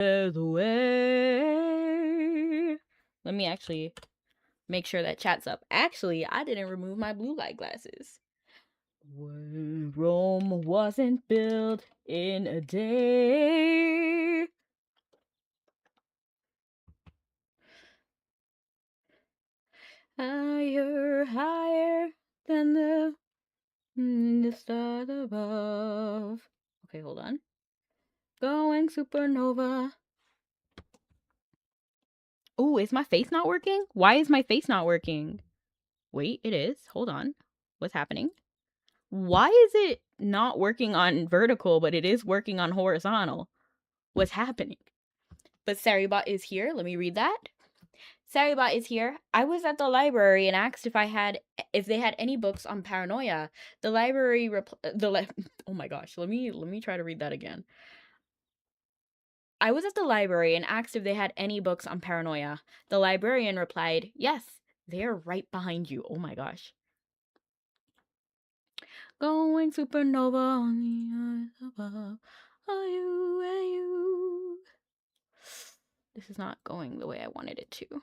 The way. Let me actually make sure that chat's up. Actually, I didn't remove my blue light glasses. Rome wasn't built in a day. Higher, higher than the stars above. Okay, hold on. Going supernova. Oh, is my face not working? Why is my face not working? Wait, it is. Hold on. What's happening? Why is it not working on vertical, but it is working on horizontal? What's happening? But Saribot is here. Let me read that. Saribot is here. I was at the library and asked if they had any books on paranoia. The library oh my gosh, let me try to read that again. I was at the library and asked if they had any books on paranoia. The librarian replied, "Yes, they are right behind you." Oh my gosh. Going supernova on the eyes above. Are you? This is not going the way I wanted it to.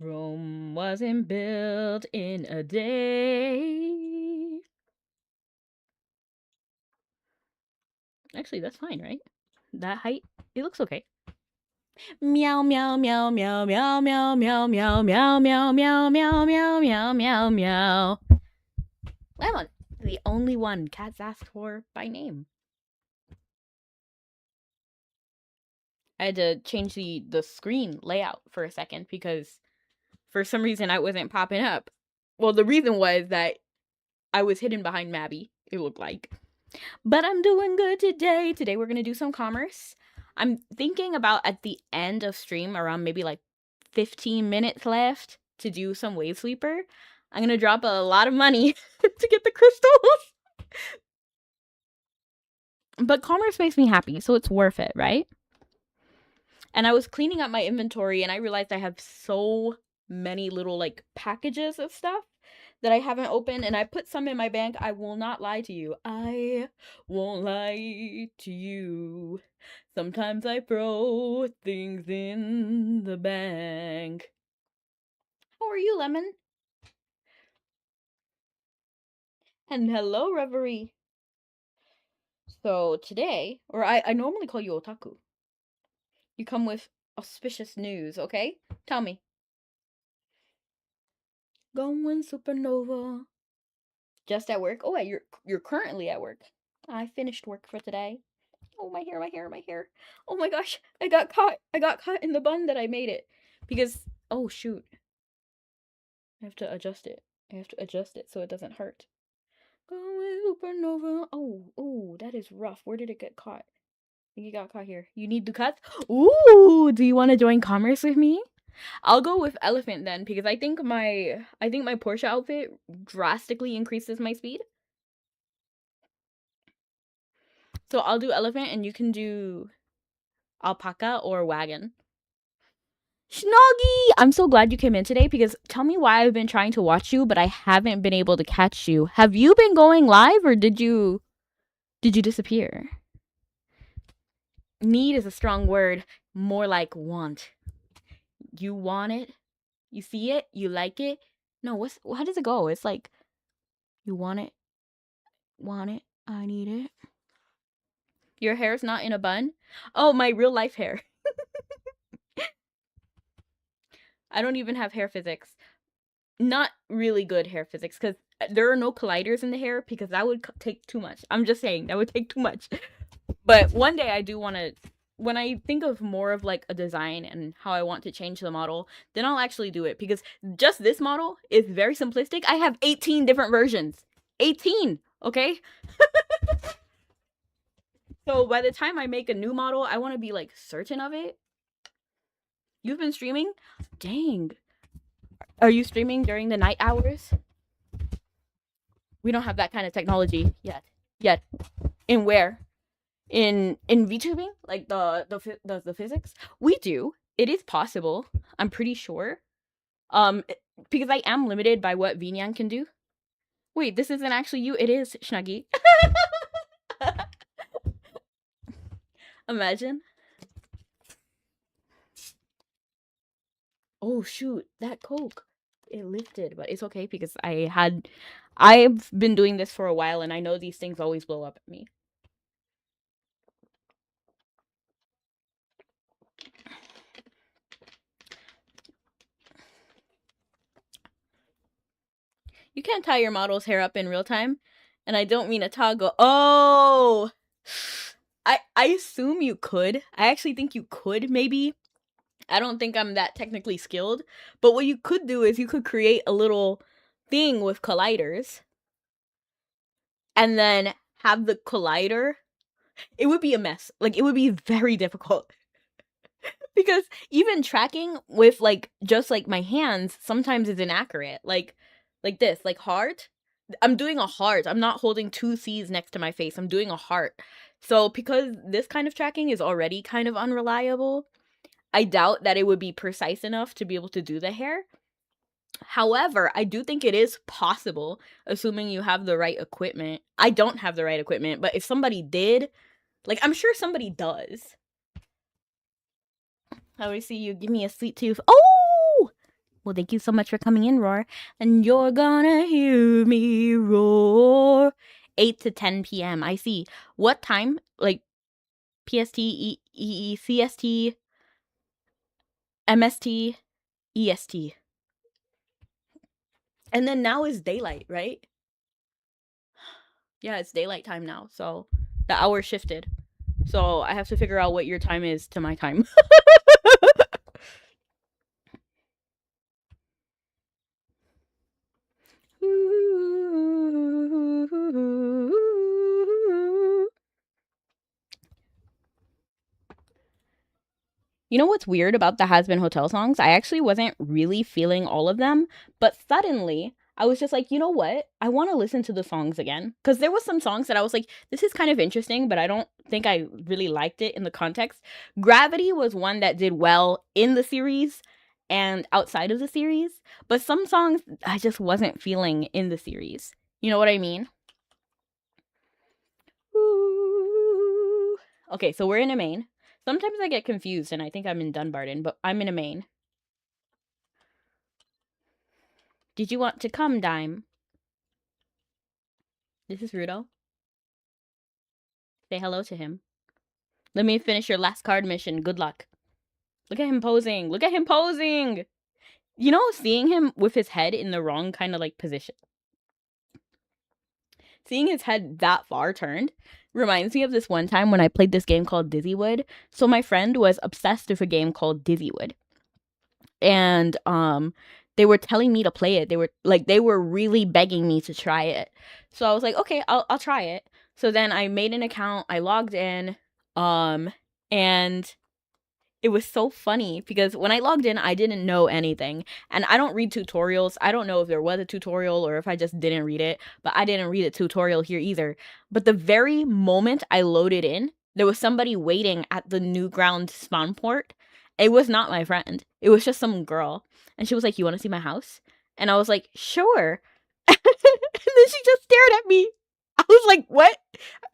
Rome wasn't built in a day. Actually, that's fine, right? That height, it looks okay. Meow meow meow meow meow meow meow meow meow meow meow meow meow meow meow meow. Lemon, the only one cats ask for by name. I had to change the screen layout for a second because for some reason I wasn't popping up. Well, the reason was that I was hidden behind Mabi, it looked like. But I'm doing good today. Today we're going to do some commerce. I'm thinking about at the end of stream, around maybe like 15 minutes left, to do some wave sweeper. I'm going to drop a lot of money to get the crystals. But commerce makes me happy, so it's worth it, right? And I was cleaning up my inventory and I realized I have so many little like packages of stuff that I haven't opened, and I put some in my bank. I will not lie to you. I won't lie to you. Sometimes I throw things in the bank. How are you, Lemon? And hello, Reverie. So today, or I normally call you Otaku. You come with auspicious news, okay? Tell me. Going supernova. Just at work? Oh, you're currently at work. I finished work for today. Oh, my hair, my hair, my hair. Oh my gosh, I got caught. I got caught in the bun that I made it. Because, oh shoot. I have to adjust it. I have to adjust it so it doesn't hurt. Going supernova. Oh, that is rough. Where did it get caught? I think it got caught here. You need Ducats? Ooh, do you want to join commerce with me? I'll go with elephant then, because I think my Porsche outfit drastically increases my speed. So I'll do elephant and you can do alpaca or wagon. Snoggy! I'm so glad you came in today, because tell me why I've been trying to watch you, but I haven't been able to catch you. Have you been going live, or did you disappear? Need is a strong word. More like want. You want it? You see it? You like it? No, how does it go? It's like, you want it? Want it? I need it. Your hair's not in a bun? Oh, my real life hair. I don't even have hair physics. Not really good hair physics, because there are no colliders in the hair, because that would take too much. I'm just saying, that would take too much. But one day I do want to, when I think of more of like a design and how I want to change the model, then I'll actually do it, because just this model is very simplistic. I have 18 different versions. 18, okay? So by the time I make a new model, I want to be like certain of it. You've been streaming? Dang. Are you streaming during the night hours? We don't have that kind of technology yet. In where? In VTubing? Like the physics? We do. It is possible. I'm pretty sure. Because I am limited by what VNyan can do. Wait, this isn't actually you. It is Snuggy. Imagine. Oh shoot, that Coke. It lifted, but it's okay because I've been doing this for a while and I know these things always blow up at me. You can't tie your model's hair up in real time. And I don't mean a toggle. Oh! I assume you could. I actually think you could, maybe. I don't think I'm that technically skilled. But what you could do is you could create a little thing with colliders. And then have the collider. It would be a mess. Like, it would be very difficult. Because even tracking with, like, just, like, my hands sometimes is inaccurate. Like this. Like, heart. I'm doing a heart. I'm not holding two C's next to my face. I'm doing a heart. So because this kind of tracking is already kind of unreliable, I doubt that it would be precise enough to be able to do the hair. However, I do think it is possible, assuming you have the right equipment. I don't have the right equipment, but if somebody did, like, I'm sure somebody does. I always see you give me a sweet tooth. Oh! Well, thank you so much for coming in, Roar. And you're gonna hear me roar. 8 to 10 p.m. I see. What time? Like, PST, CST, MST, EST. And then now is daylight, right? Yeah, it's daylight time now. So the hour shifted. So I have to figure out what your time is to my time. You know what's weird about the Has Been Hotel songs? I actually wasn't really feeling all of them, but suddenly I was just like, you know what? I want to listen to the songs again. Because there was some songs that I was like, this is kind of interesting, but I don't think I really liked it in the context. Gravity was one that did well in the series and outside of the series, but some songs I just wasn't feeling in the series. You know what I mean? Ooh. Okay, so we're in a main. Sometimes I get confused and I think I'm in Dunbarton, but I'm in a main. Did you want to come, Dime? This is Rudo. Say hello to him. Let me finish your last card mission. Good luck. Look at him posing. Look at him posing! You know, seeing him with his head in the wrong kind of, like, position. Seeing his head that far turned reminds me of this one time when I played this game called Dizzywood. So my friend was obsessed with a game called Dizzywood. And they were telling me to play it. They were really begging me to try it. So I was like, okay, I'll try it. So then I made an account, I logged in, and it was so funny because when I logged in, I didn't know anything. And I don't read tutorials. I don't know if there was a tutorial or if I just didn't read it, but I didn't read a tutorial here either. But the very moment I loaded in, there was somebody waiting at the Newground spawn port. It was not my friend. It was just some girl. And she was like, "You want to see my house?" And I was like, "Sure." And then she just stared at me. I was like, "What?"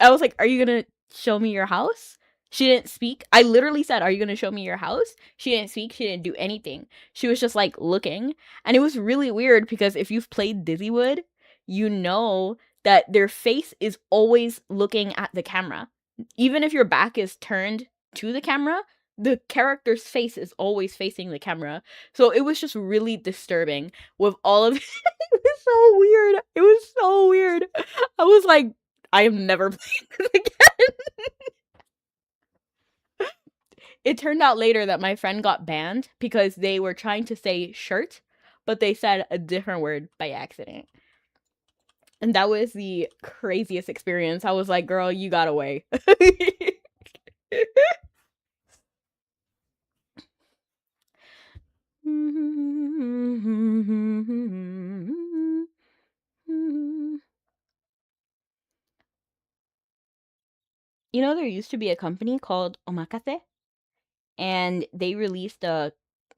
I was like, "Are you going to show me your house?" She didn't speak. I literally said, "Are you going to show me your house?" She didn't speak. She didn't do anything. She was just like looking. And it was really weird because if you've played Dizzywood, you know that their face is always looking at the camera. Even if your back is turned to the camera, the character's face is always facing the camera. So it was just really disturbing with all of it. It was so weird. It was so weird. I was like, I am never playing this again. It turned out later that my friend got banned because they were trying to say shirt, but they said a different word by accident. And that was the craziest experience. I was like, girl, you got away. You know, there used to be a company called Omakase, and they released a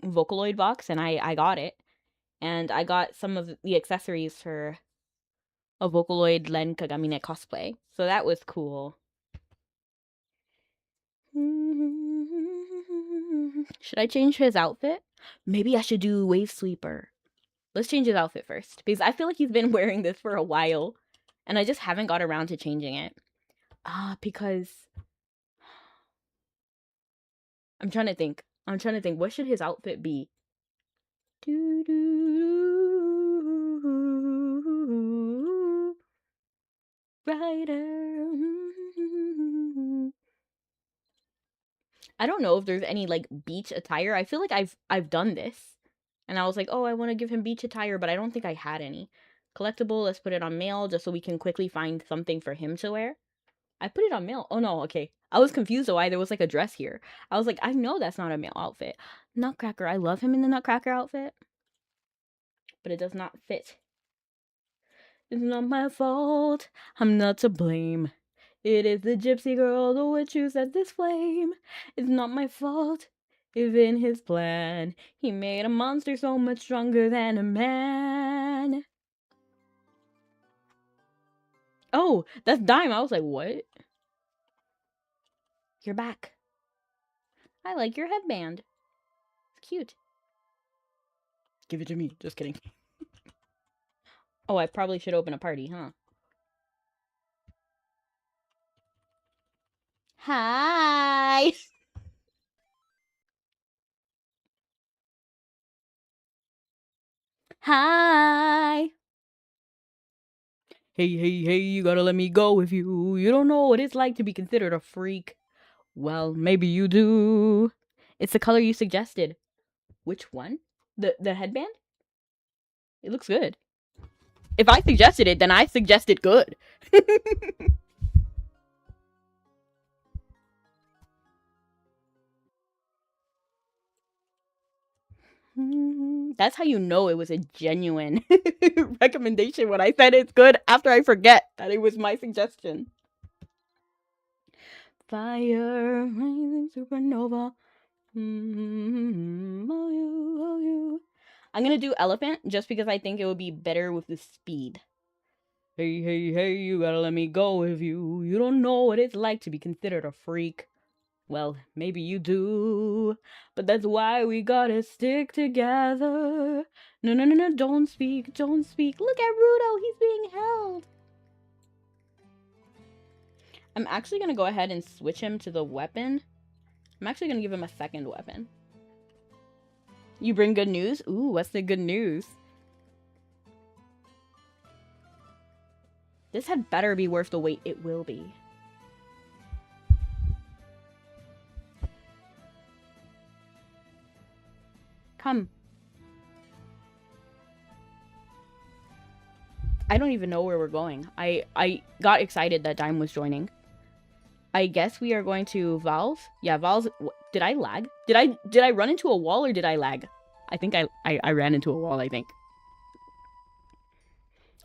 Vocaloid box, and I got it. And I got some of the accessories for a Vocaloid Len Kagamine cosplay. So that was cool. Should I change his outfit? Maybe I should do Wave Sweeper. Let's change his outfit first, because I feel like he's been wearing this for a while, and I just haven't got around to changing it. Because I'm trying to think. What should his outfit be? Rider. I don't know if there's any like beach attire. I feel like I've done this. And I was like, oh, I want to give him beach attire, but I don't think I had any. Collectible, let's put it on male just so we can quickly find something for him to wear. I put it on male. Oh no, okay. I was confused why there was like a dress here. I was like, I know that's not a male outfit. Nutcracker, I love him in the Nutcracker outfit. But it does not fit. It's not my fault. I'm not to blame. It is the gypsy girl, the witch who set this flame. It's not my fault. If in his plan, he made a monster so much stronger than a man. Oh, that's Dime. I was like, what? You're back. I like your headband. It's cute. Give it to me. Just kidding. Oh, I probably should open a party, huh? Hi! Hi! Hey, hey, hey, you gotta let me go with you. You don't know what it's like to be considered a freak. Well, maybe you do. It's the color you suggested. Which one? The headband? It looks good. If I suggested it, then I suggested good. That's how you know it was a genuine recommendation when I said it's good after I forget that it was my suggestion. Fire, rising supernova. Oh, you. I'm gonna do elephant just because I think it would be better with the speed. Hey, hey, hey, you gotta let me go with you. You don't know what it's like to be considered a freak. Well, maybe you do, but that's why we gotta stick together. No, no, no, no, don't speak, don't speak. Look at Rudo, he's being held. I'm actually gonna go ahead and switch him to the weapon. I'm actually gonna give him a second weapon. You bring good news? Ooh, what's the good news? This had better be worth the wait. It will be. Come. I don't even know where we're going. I got excited that Dime was joining. I guess we are going to Valve. Yeah, Valve. Did I lag? Did I run into a wall or did I lag? I think I ran into a wall, I think.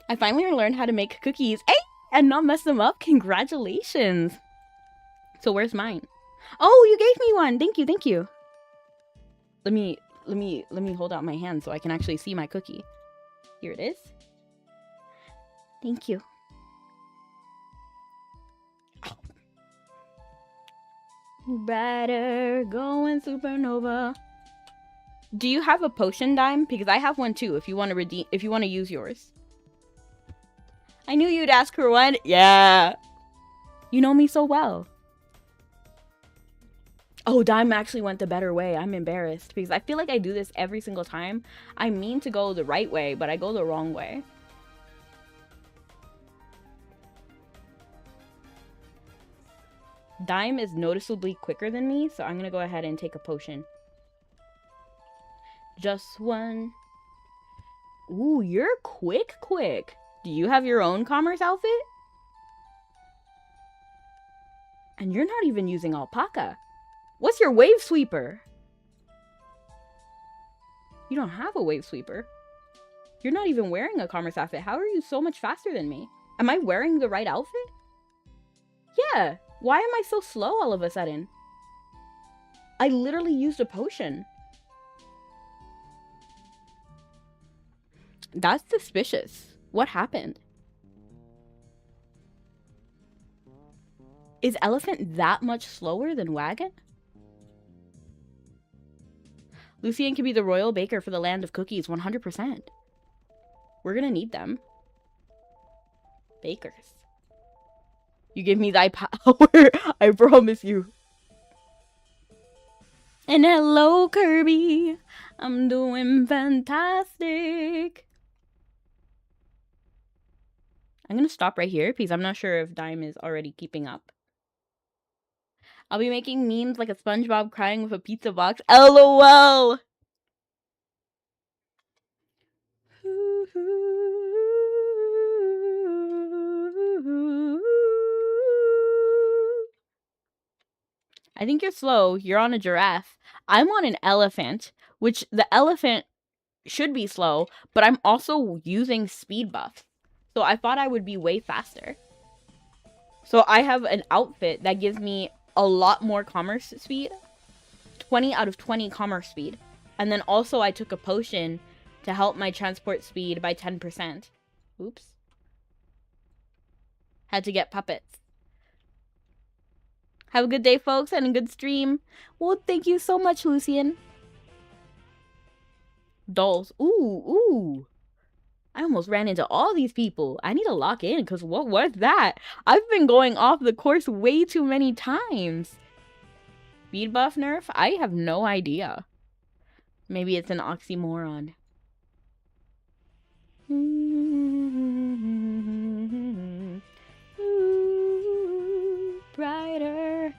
I finally learned how to make cookies. Hey! And not mess them up. Congratulations. So where's mine? Oh, you gave me one. Thank you, thank you. Let me hold out my hand so I can actually see my cookie. Here it is. Thank you. Brighter, going supernova. Do you have a potion, Dime? Because I have one too. If you want to use yours. I knew you'd ask for one. Yeah. You know me so well. Oh, Dime actually went the better way. I'm embarrassed because I feel like I do this every single time. I mean to go the right way, but I go the wrong way. Dime is noticeably quicker than me, so I'm gonna go ahead and take a potion. Just one. Ooh, you're quick. Do you have your own commerce outfit? And you're not even using alpaca. What's your wave sweeper? You don't have a wave sweeper. You're not even wearing a commerce outfit. How are you so much faster than me? Am I wearing the right outfit? Yeah. Why am I so slow all of a sudden? I literally used a potion. That's suspicious. What happened? Is elephant that much slower than wagon? Lucien can be the royal baker for the land of cookies, 100%. We're gonna need them. Bakers. You give me thy power, I promise you. And hello, Kirby. I'm doing fantastic. I'm gonna stop right here because I'm not sure if Dime is already keeping up. I'll be making memes like a SpongeBob crying with a pizza box. LOL! I think you're slow. You're on a giraffe. I'm on an elephant, which the elephant should be slow, but I'm also using speed buff. So I thought I would be way faster. So I have an outfit that gives me a lot more commerce speed. 20 out of 20 commerce speed. And then also I took a potion to help my transport speed by 10%. Oops. Had to get puppets. Have a good day, folks, and a good stream. Well, thank you so much, Lucien. Dolls. Ooh. I almost ran into all these people. I need to lock in, because what was that? I've been going off the course way too many times. Speed buff nerf? I have no idea. Maybe it's an oxymoron. Brighter.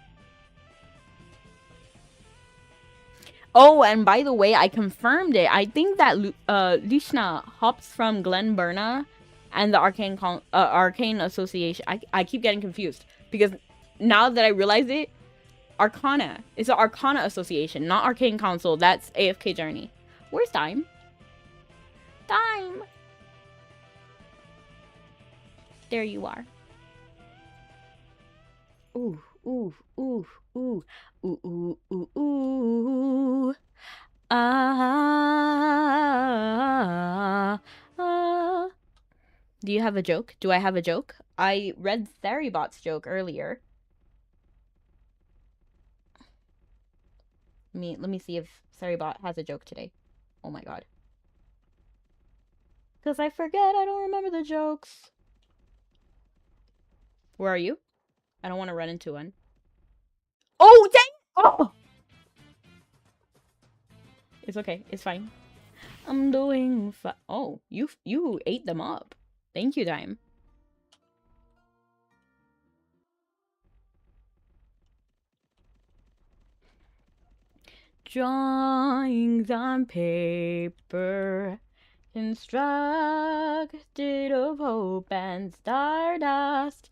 Oh, and by the way, I confirmed it. I think that Lishna hops from Glen Burna and the Arcane Association. I keep getting confused because now that I realize it, Arcana. It's the Arcana Association, not Arcane Council. That's AFK Journey. Where's Dime? Dime! There you are. Ooh. Do you have a joke? Do I have a joke? I read Theribot's joke earlier. Let me see if Theribot has a joke today. Oh my god. Because I forget, I don't remember the jokes. Where are you? I don't want to run into one. Oh, dang! Oh! It's okay. It's fine. I'm doing fine. Oh, you ate them up. Thank you, Dime. Drawings on paper, constructed of hope and stardust,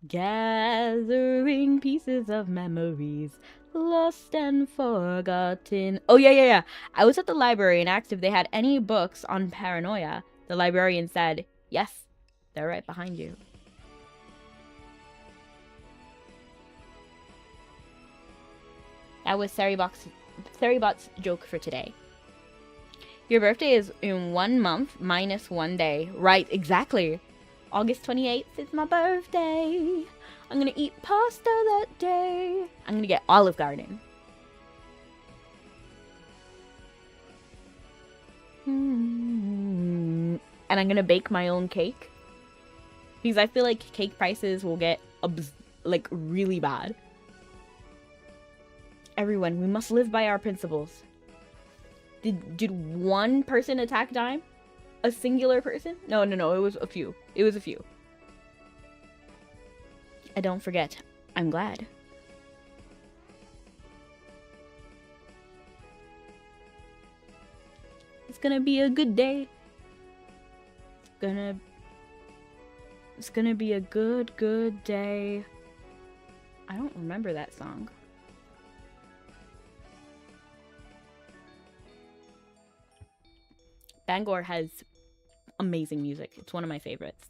gathering pieces of memories, lost and forgotten. Oh, yeah. I was at the library and asked if they had any books on paranoia. The librarian said, yes, they're right behind you. That was Theribot's joke for today. Your birthday is in 1 month minus 1 day. Right, exactly. August 28th is my birthday. I'm gonna eat pasta that day. I'm gonna get Olive Garden. And I'm gonna bake my own cake. Because I feel like cake prices will get, like, really bad. Everyone, we must live by our principles. Did one person attack Dime? A singular person? No, it was a few. It was a few. And don't forget, I'm glad. It's gonna be a good day. It's gonna be a good day. I don't remember that song. Bangor has amazing music. It's one of my favorites.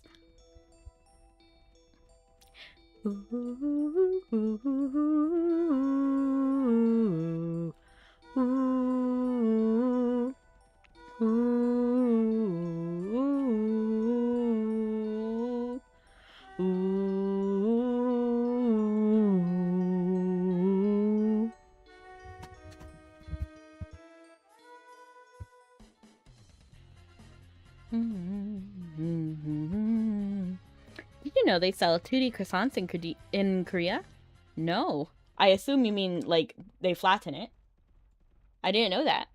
know they sell 2D croissants in Korea? No. I assume you mean like they flatten it. I didn't know that.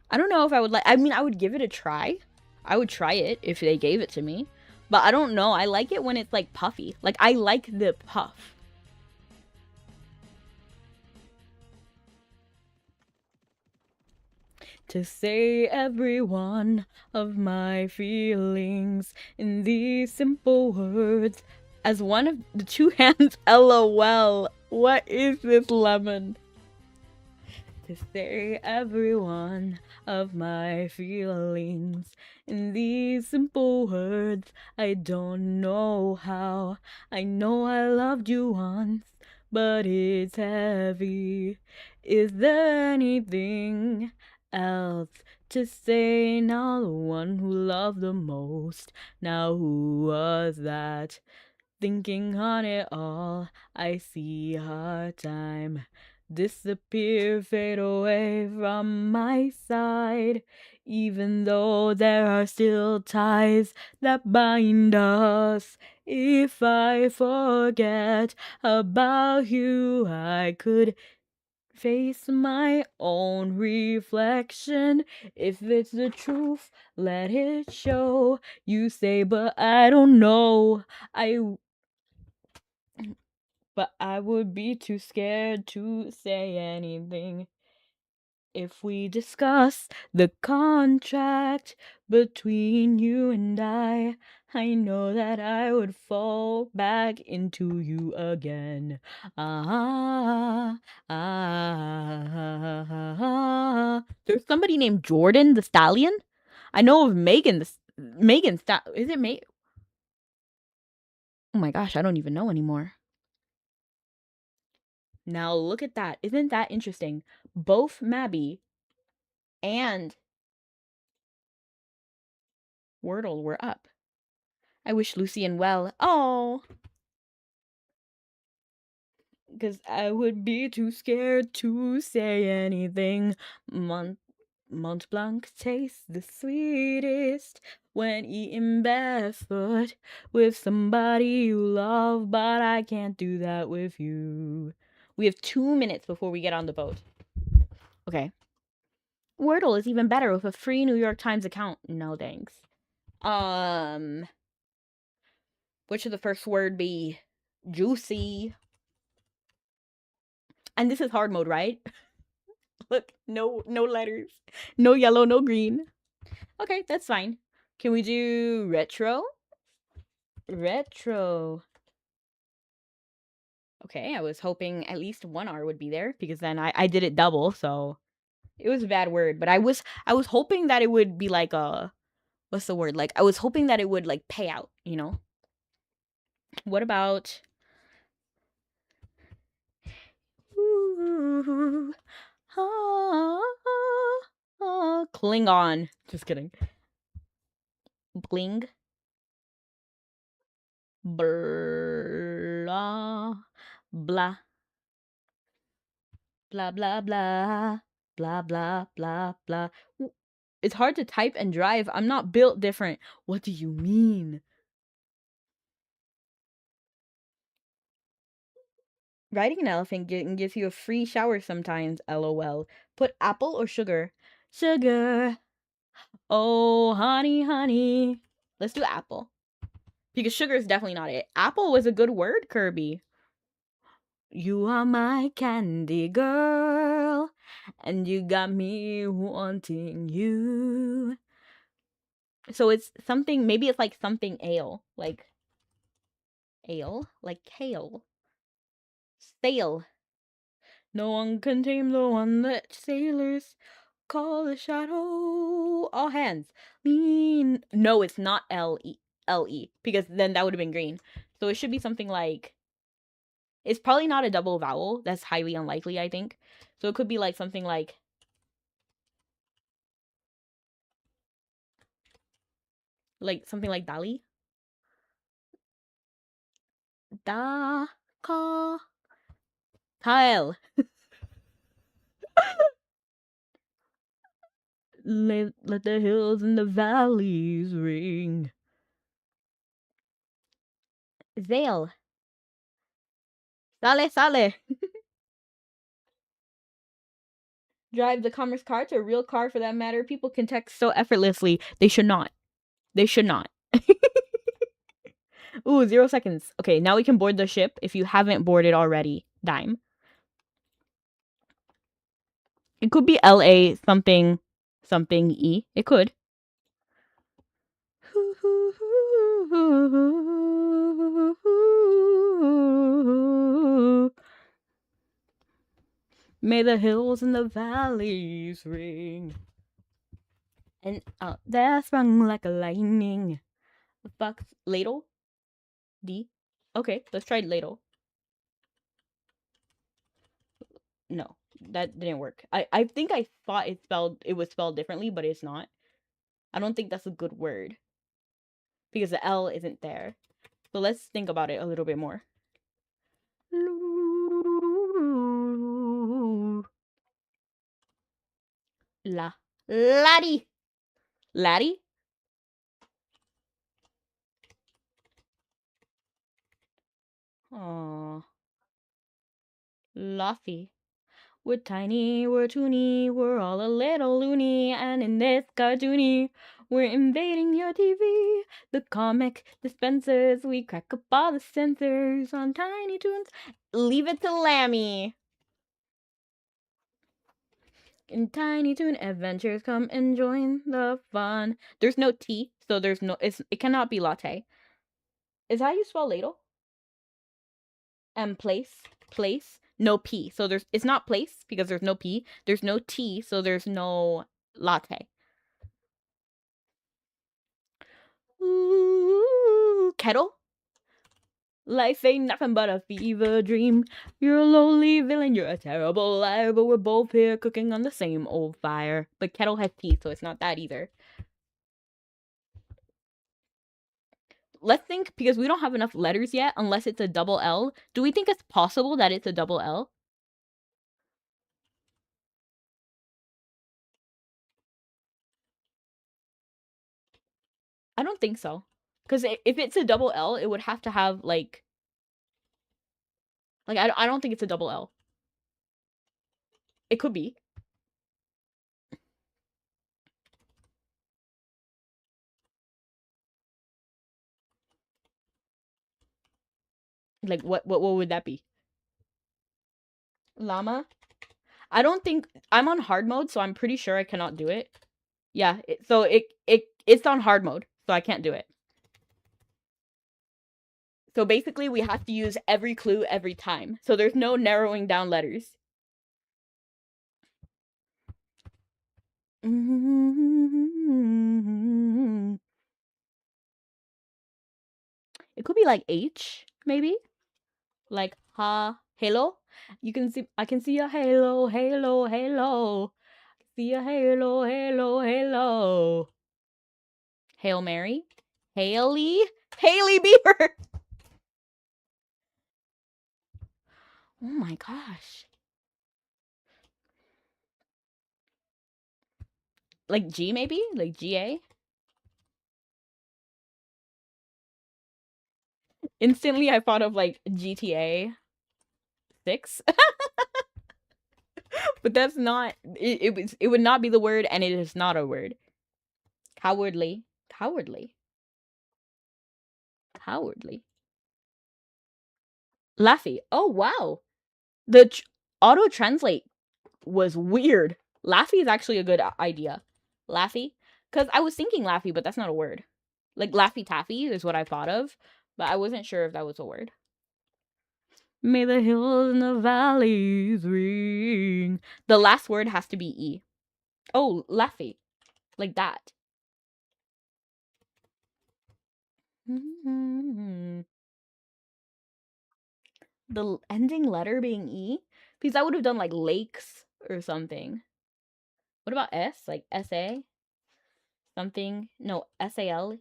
I don't know if I would like. I mean, I would give it a try. I would try it if they gave it to me. But I don't know. I like it when it's like puffy. Like I like the puff. To say every one of my feelings in these simple words as one of the two hands. LOL. What is this lemon? To say every one of my feelings in these simple words. I don't know how. I know I loved you once, but it's heavy. Is there anything else to say? Now the one who loved the most. Now who was that? Thinking on it all, I see hard time disappear, fade away from my side. Even though there are still ties that bind us. If I forget about you, I could face my own reflection. If it's the truth, let it show. You say, but I don't know. But I would be too scared to say anything. If we discuss the contract between you and I know that I would fall back into you again. There's somebody named Jordan the Stallion. I know of Megan Is it Megan? Oh my gosh, I don't even know anymore. Now look at that. Isn't that interesting? Both Mabi and Wordle were up. I wish Lucian well. Oh, because I would be too scared to say anything. Mont Blanc tastes the sweetest when eaten barefoot with somebody you love, but I can't do that with you. We have 2 minutes before we get on the boat. Okay. Wordle is even better with a free New York Times account. No thanks. What should the first word be? Juicy. And this is hard mode, right? Look, no letters. No yellow, no green. Okay, that's fine. Can we do retro? Retro. Okay, I was hoping at least one R would be there because then I did it double, so it was a bad word. But I was hoping that it would be like a, what's the word? Like I was hoping that it would like pay out, you know? What about Klingon? Just kidding. Bling. Blah. Blah. Blah, blah, blah. Blah, blah, blah, blah. It's hard to type and drive. I'm not built different. What do you mean? Riding an elephant gives you a free shower sometimes. LOL. Put apple or sugar? Sugar. Oh, honey, honey. Let's do apple. Because sugar is definitely not it. Apple was a good word, Kirby. You are my candy girl, and you got me wanting you. So it's something, maybe it's like something ale, like kale. Sail. No one can tame the one that sailors call the shadow. All hands. Lean. No, it's not L-E, because then that would have been green. So it should be something like, it's probably not a double vowel. That's highly unlikely, I think. So it could be like something like something like Dali. Da ka tile. Let the hills and the valleys ring. Zale. Sale. Drive the commerce car to a real car for that matter. People can text so effortlessly. They should not. They should not. Ooh, 0 seconds. Okay, now we can board the ship if you haven't boarded already. Dime. It could be LA something E. It could. May the hills and the valleys ring. And out there sprung like a lightning. Fox ladle? D? Okay, let's try ladle. No, that didn't work. I think I thought it was spelled differently, but it's not. I don't think that's a good word. Because the L isn't there. So let's think about it a little bit more. Laddie. Laddie? Aww. Laffy. We're tiny, we're toony, we're all a little loony, and in this cartoony, we're invading your TV. The comic dispensers, we crack up all the sensors on Tiny Toons. Leave it to Lammy. In Tiny Toon Adventures, come and join the fun. There's no T, so there's no, it cannot be latte. Is that how you spell ladle? And place, no P. So it's not place because there's no P. There's no T, so there's no latte. Ooh, kettle? Life ain't nothing but a fever dream. You're a lonely villain, you're a terrible liar, but we're both here cooking on the same old fire. But kettle has T, so it's not that either. Let's think, because we don't have enough letters yet, unless it's a double L. Do we think it's possible that it's a double L? I don't think so. Because if it's a double L, it would have to have, like I don't think it's a double L. It could be. Like, what would that be? Llama? I don't think... I'm on hard mode, so I'm pretty sure I cannot do it. Yeah, so it's on hard mode, so I can't do it. So basically, we have to use every clue every time. So there's no narrowing down letters. It could be like H, maybe? Like, halo? You can see... I can see a halo, halo, halo. See a halo, halo, halo. Hail Mary? Haley Bieber! Oh my gosh. Like G, maybe? Like GA? Instantly, I thought of, like, GTA 6. But that's not... It would not be the word, and it is not a word. Cowardly. Laffy. Oh, wow. The auto-translate was weird. Laffy is actually a good idea. Laffy? Because I was thinking Laffy, but that's not a word. Like, Laffy Taffy is what I thought of, but I wasn't sure if that was a word. May the hills and the valleys ring. The last word has to be E. Oh, Laffy. Like that. The ending letter being E? Because I would have done, like, lakes or something. What about S? Like, S-A? Something? No, S-A-L?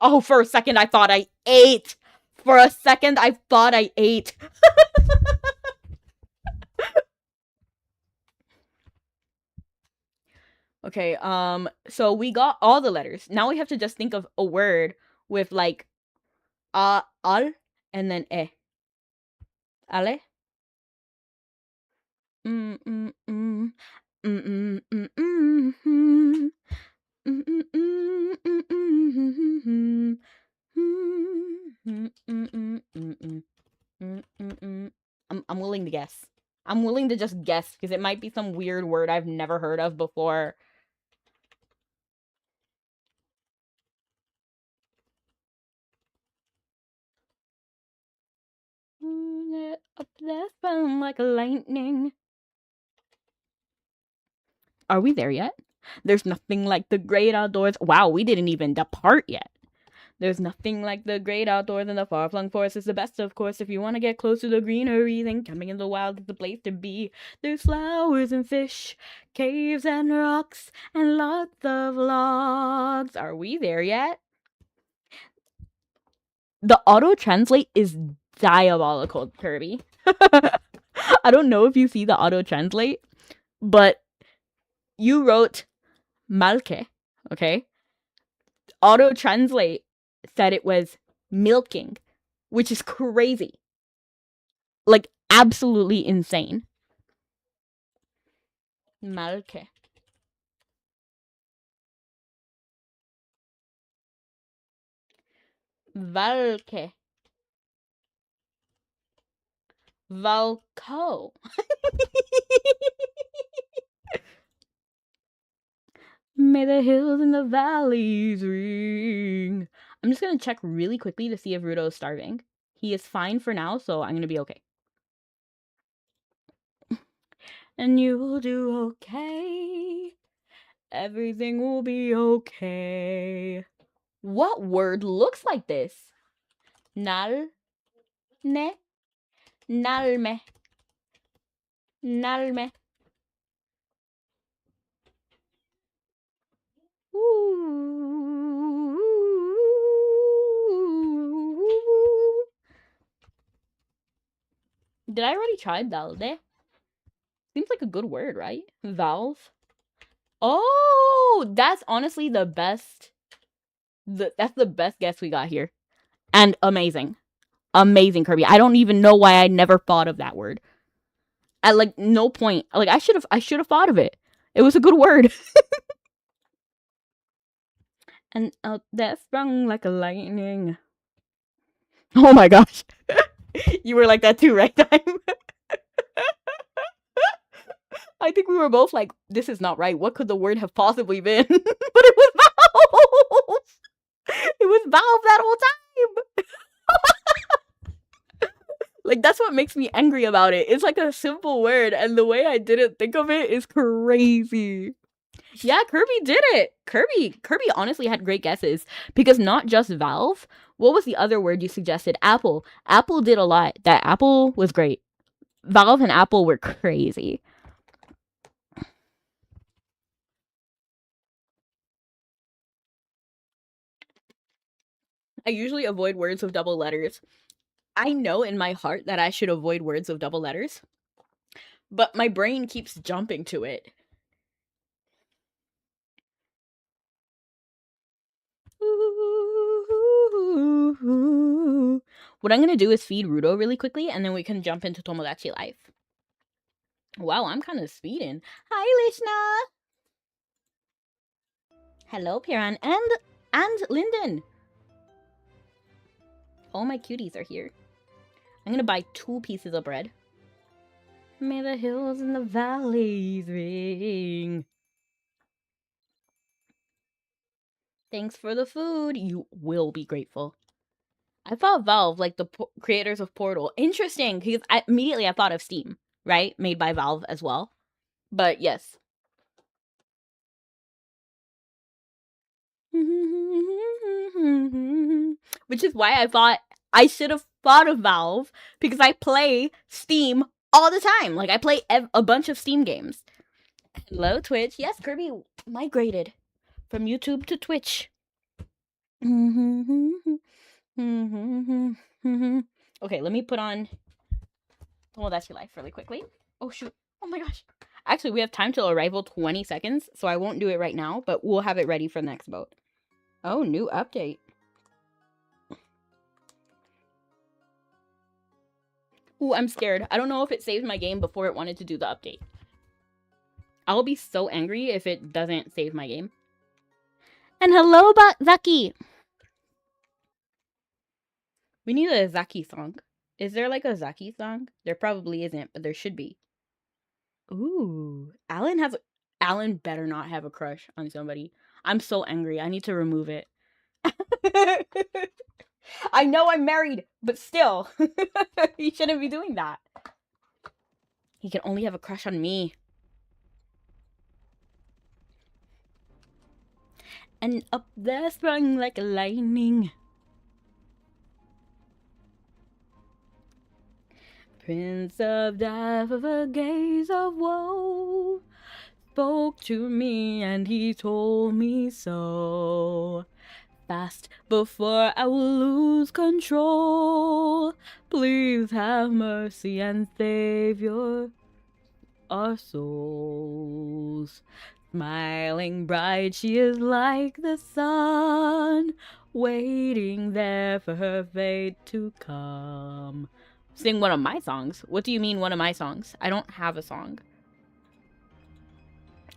Oh, for a second, I thought I ate. For a second, I thought I ate. Okay, so we got all the letters. Now we have to just think of a word with, like, Al, and then e. Ale. Mm mm mm. Mm mm mm mm. Mm mm mm mm mm. I'm willing to guess. I'm willing to just guess because it might be some weird word I've never heard of before. Up there, spun like lightning. Are we there yet? There's nothing like the great outdoors. Wow, we didn't even depart yet. There's nothing like the great outdoors and the far-flung forest is the best, of course. If you want to get close to the greenery, then camping in the wild is the place to be. There's flowers and fish, caves and rocks, and lots of logs. Are we there yet? The auto-translate is diabolical, Kirby. I don't know if you see the auto-translate, but you wrote malke, okay? Auto-translate said it was milking, which is crazy. Like, absolutely insane. Malke. Valke. Valko. May the hills and the valleys ring. I'm just gonna check really quickly to see if Rudo is starving. He is fine for now, so I'm gonna be okay. And you'll do okay. Everything will be okay. What word looks like this? Nal. Ne. Nalme. Nalme. Ooh. Did I already try valde? Seems like a good word, right? Valve. Oh, that's honestly the best. That's the best guess we got here. And amazing. Amazing, Kirby. I don't even know why I never thought of that word. At like no point. Like I should have thought of it. It was a good word. And out there sprung like a lightning. Oh my gosh. You were like that too, right, time? I think we were both like, this is not right. What could the word have possibly been? But it was valve. It was valve that whole time. Like, that's what makes me angry about it. It's like a simple word, and the way I didn't think of it is crazy. Yeah, Kirby did it. Kirby honestly had great guesses because not just valve. What was the other word you suggested? Apple. Apple did a lot. That apple was great. Valve and apple were crazy. I usually avoid words with double letters. I know in my heart that I should avoid words with double letters, but my brain keeps jumping to it. What I'm gonna do is feed Rudo really quickly, and then we can jump into Tomodachi Life. Wow, I'm kind of speeding. Hi, Lishna! Hello, Piran, and Lyndon! All my cuties are here. I'm gonna buy 2 pieces of bread. May the hills and the valleys ring. Thanks for the food. You will be grateful. I thought Valve, like the creators of Portal. Interesting, because immediately I thought of Steam, right? Made by Valve as well. But yes. Which is why I thought I should have thought of Valve, because I play Steam all the time. Like, I play a bunch of Steam games. Hello, Twitch. Yes, Kirby migrated from YouTube to Twitch. Okay, let me put on Tomodachi Life really quickly. Oh, shoot. Oh my gosh. Actually, we have time till arrival 20 seconds, so I won't do it right now, but we'll have it ready for the next boat. Oh, new update. Ooh, I'm scared. I don't know if it saved my game before it wanted to do the update. I'll be so angry if it doesn't save my game. And hello, Zaki! We need a Zaki song. Is there like a Zaki song? There probably isn't, but there should be. Ooh. Alan better not have a crush on somebody. I'm so angry. I need to remove it. I know I'm married, but still. He shouldn't be doing that. He can only have a crush on me. And up there sprung like a lightning. Prince of death of a gaze of woe spoke to me and he told me so. Fast before I will lose control. Please have mercy and save our souls. Smiling bright, she is like the sun, waiting there for her fate to come. Sing one of my songs. What do you mean one of my songs? I don't have a song.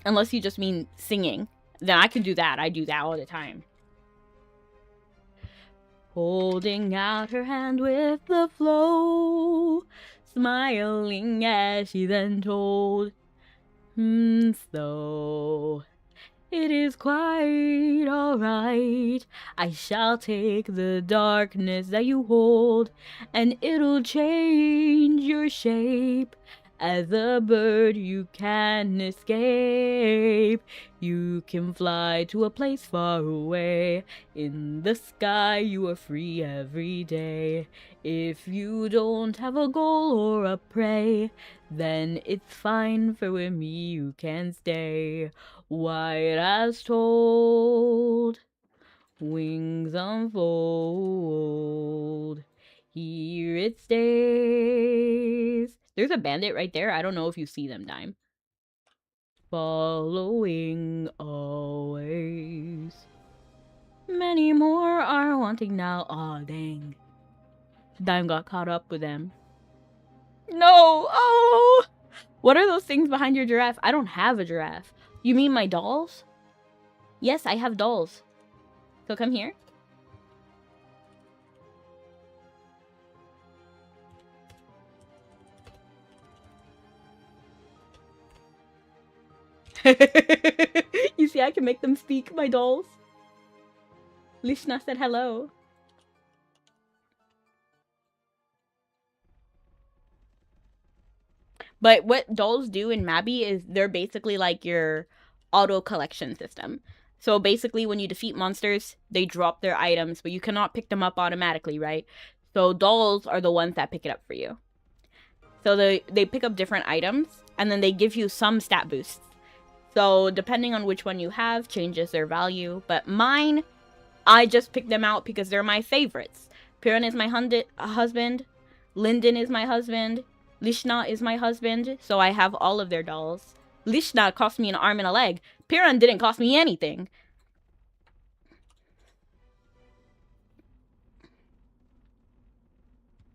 Unless you just mean singing. Then I can do that. I do that all the time. Holding out her hand with the flow, smiling as she then told him so. It is quite alright. I shall take the darkness that you hold, and it'll change your shape. As a bird you can escape. You can fly to a place far away. In the sky you are free every day. If you don't have a goal or a prey, then it's fine, for with me you can stay. White as told, wings unfold, here it stays. There's a bandit right there. I don't know if you see them, Dime. Following always. Many more are wanting now. Aw, dang. Dime got caught up with them. No! Oh! What are those things behind your giraffe? I don't have a giraffe. You mean my dolls? Yes, I have dolls. So come here. You see, I can make them speak, my dolls. Lishna said hello. But what dolls do in Mabi is they're basically like your auto collection system. So basically when you defeat monsters, they drop their items, but you cannot pick them up automatically, right? So dolls are the ones that pick it up for you. So they pick up different items, and then they give you some stat boosts. So depending on which one you have, changes their value. But mine, I just picked them out because they're my favorites. Piran is my husband. Linden is my husband. Lishna is my husband. So I have all of their dolls. Lishna cost me an arm and a leg. Piran didn't cost me anything.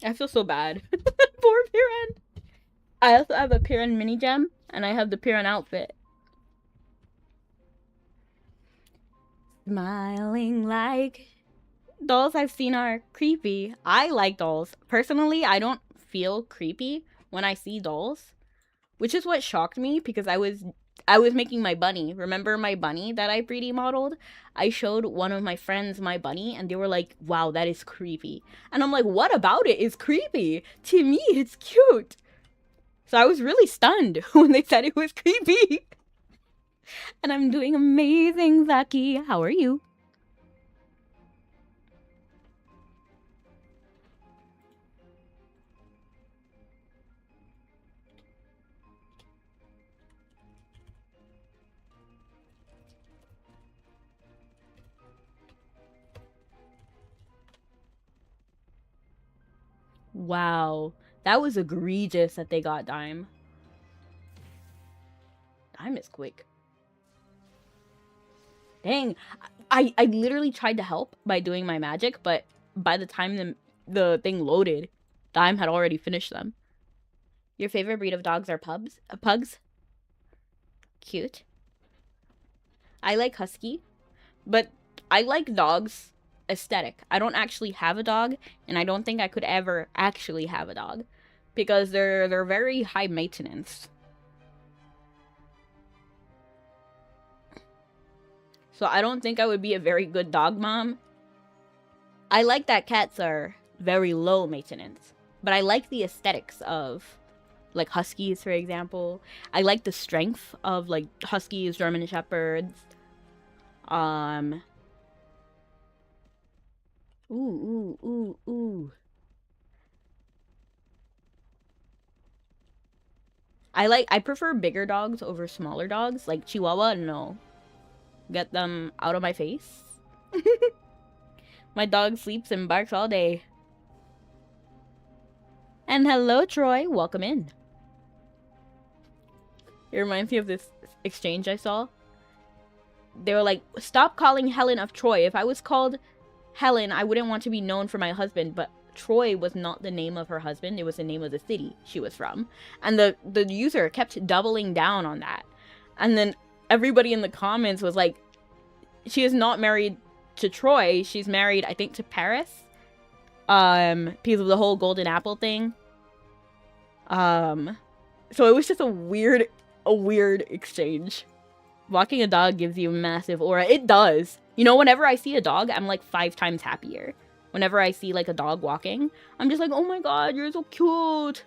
I feel so bad. Poor Piran. I also have a Piran mini gem, and I have the Piran outfit. Smiling like... Dolls I've seen are creepy. I like dolls. Personally, I don't feel creepy when I see dolls, which is what shocked me because I was making my bunny. Remember my bunny that I 3D modeled? I showed one of my friends my bunny, and they were like, wow, that is creepy. And I'm like, what about it is creepy? To me, it's cute. So I was really stunned when they said it was creepy. And I'm doing amazing, Zaki. How are you? Wow. That was egregious that they got Dime. Dime is quick. Dang. I literally tried to help by doing my magic, but by the time the thing loaded, Dime had already finished them. Your favorite breed of dogs are pugs? Cute. I like husky, but I like dogs aesthetic. I don't actually have a dog, and I don't think I could ever actually have a dog because they're very high maintenance. So I don't think I would be a very good dog mom. I like that cats are very low maintenance, but I like the aesthetics of like huskies, for example. I like the strength of like huskies, German shepherds. Ooh. I prefer bigger dogs over smaller dogs. Like Chihuahua, no. Get them out of my face. My dog sleeps and barks all day. And hello, Troy. Welcome in. It reminds me of this exchange I saw. They were like, stop calling Helen of Troy. If I was called Helen, I wouldn't want to be known for my husband, but Troy was not the name of her husband. It was the name of the city she was from. And the user kept doubling down on that. And then everybody in the comments was like, she is not married to Troy. She's married, I think, to Paris. Because of the whole golden apple thing. So it was just a weird exchange. Walking a dog gives you a massive aura. It does. You know, whenever I see a dog, I'm like 5 times happier. Whenever I see like a dog walking, I'm just like, oh my god, you're so cute.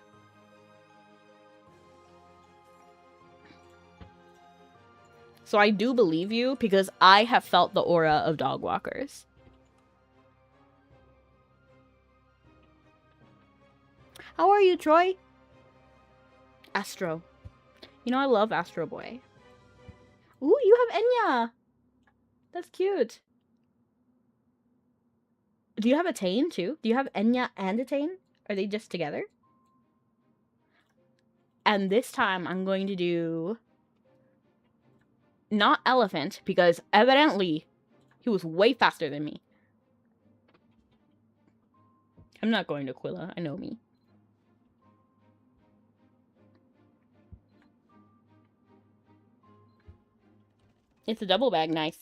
So I do believe you because I have felt the aura of dog walkers. How are you, Troy? Astro. You know, I love Astro Boy. Ooh, you have Enya. That's cute. Do you have a Tane, too? Do you have Enya and a Tane? Are they just together? And this time, I'm going to do... not elephant, because evidently, he was way faster than me. I'm not going to Quilla. I know me. It's a double bag. Nice.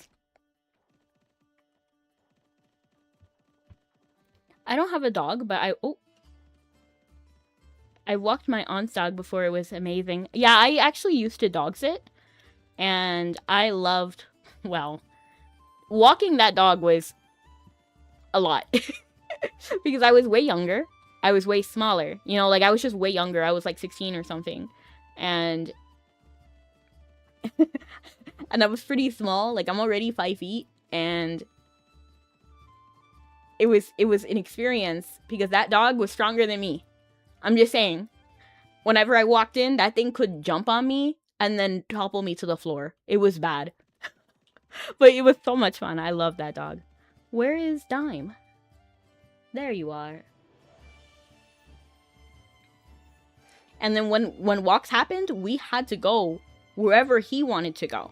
I don't have a dog, but I walked my aunt's dog before. It was amazing. Yeah, I actually used to dog sit. And I loved, well, walking that dog was a lot. Because I was way younger. I was way smaller. You know, like I was just way younger. I was like 16 or something. And... and I was pretty small. Like I'm already 5 feet. And... It was an experience because that dog was stronger than me. I'm just saying. Whenever I walked in, that thing could jump on me and then topple me to the floor. It was bad. But it was so much fun. I love that dog. Where is Dime? There you are. And then when walks happened, we had to go wherever he wanted to go.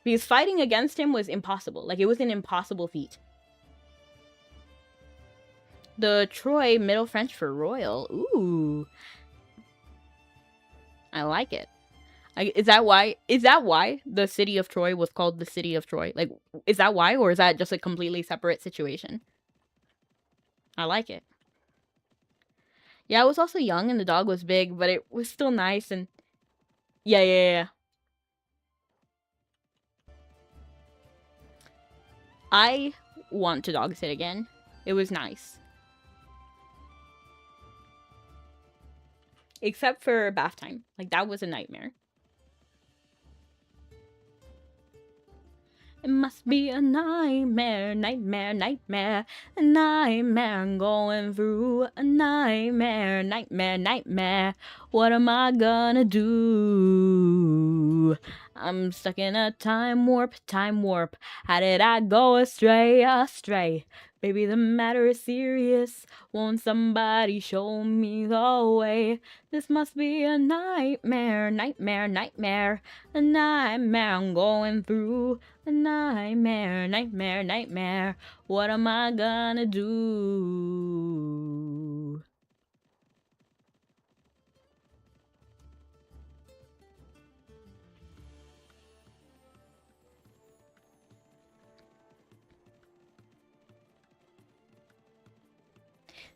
Because fighting against him was impossible. Like, it was an impossible feat. The Troy Middle French for Royal. Ooh. I like it. Is that why the city of Troy was called the city of Troy? Like, is that why? Or is that just a completely separate situation? I like it. Yeah, I was also young and the dog was big, but it was still nice and... Yeah. I want to dog sit again. It was nice. Except for bath time. Like, that was a nightmare. It must be a nightmare. I'm going through a nightmare. What am I gonna do? I'm stuck in a time warp. How did I go astray? Baby, the matter is serious. Won't somebody show me the way? This must be a nightmare. A nightmare. I'm going through a nightmare. What am I gonna do?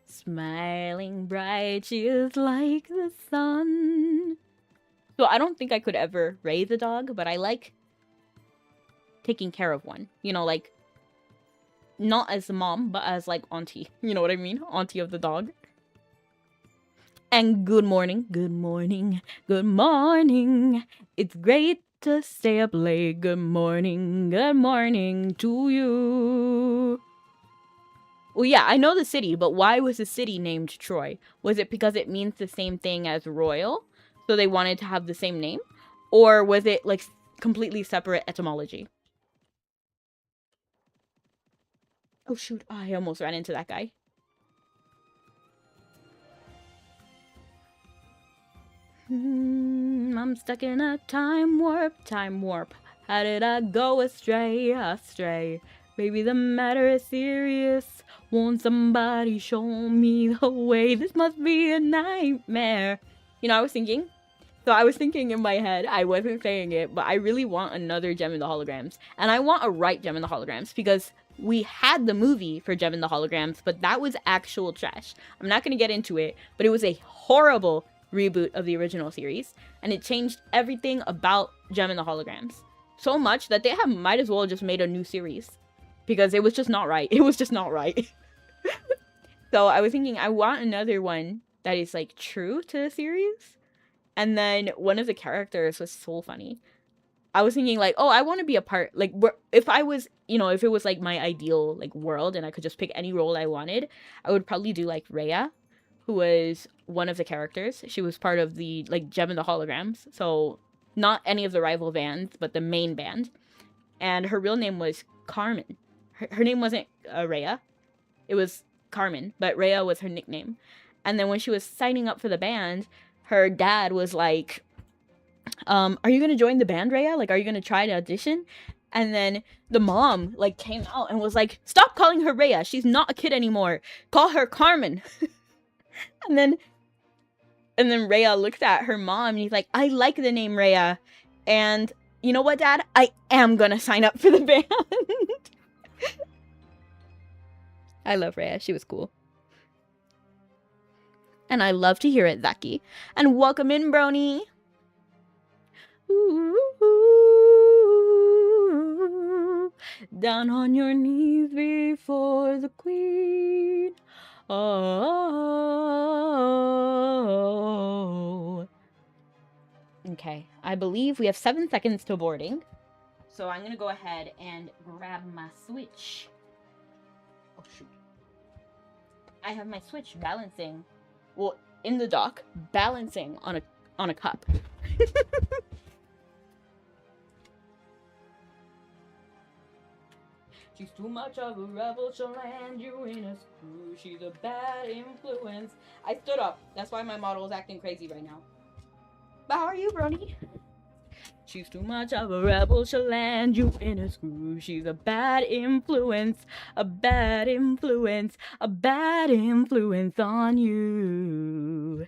Smiling bright, she is like the sun. So I don't think I could ever raise a dog, but I like taking care of one. You know, like, not as a mom, but as, like, auntie. You know what I mean? Auntie of the dog. And good morning, good morning, good morning. It's great to stay up late. Good morning to you. Well, yeah, I know the city, but why was the city named Troy? Was it because it means the same thing as royal, so they wanted to have the same name? Or was it, like, completely separate etymology? Oh, shoot. I almost ran into that guy. I'm stuck in a time warp. How did I go astray? Baby, the matter is serious. Won't somebody show me the way? This must be a nightmare. You know, I was thinking in my head, I wasn't saying it, but I really want another Gem in the Holograms. And I want a right Gem in the Holograms, because we had the movie for Gem in the Holograms, but that was actual trash. I'm not going to get into it, but it was a horrible reboot of the original series, and it changed everything about Gem in the Holograms. So much that they might as well just made a new series. Because it was just not right. It was just not right. So I was thinking, I want another one that is, like, true to the series. And then one of the characters was so funny. I was thinking, like, oh, I want to be a part, like, if I was, you know, if it was, like, my ideal, like, world and I could just pick any role I wanted, I would probably do, like, Rhea, who was one of the characters. She was part of the, like, Gem in the Holograms. So not any of the rival bands, but the main band. And her real name was Carmen. Her name wasn't Rhea. It was Carmen, but Rhea was her nickname. And then when she was signing up for the band, her dad was like, are you going to join the band, Rhea? Like, are you going to try to audition? And then the mom, like, came out and was like, stop calling her Rhea. She's not a kid anymore. Call her Carmen. and then Rhea looked at her mom and he's like, I like the name Rhea. And you know what, Dad? I am going to sign up for the band. I love Rhea. She was cool. And I love to hear it, Zaki. And welcome in, Brony. Ooh, down on your knees before the queen. Oh. Okay, I believe we have 7 seconds to boarding. So I'm going to go ahead and grab my Switch. Oh, shoot. I have my Switch balancing, well, in the dock, balancing on a cup. She's too much of a rebel, she'll land you in a screw. She's a bad influence. I stood up. That's why my model is acting crazy right now. But how are you, Brony? She's too much of a rebel, she'll land you in a screw. She's a bad influence, a bad influence, a bad influence on you.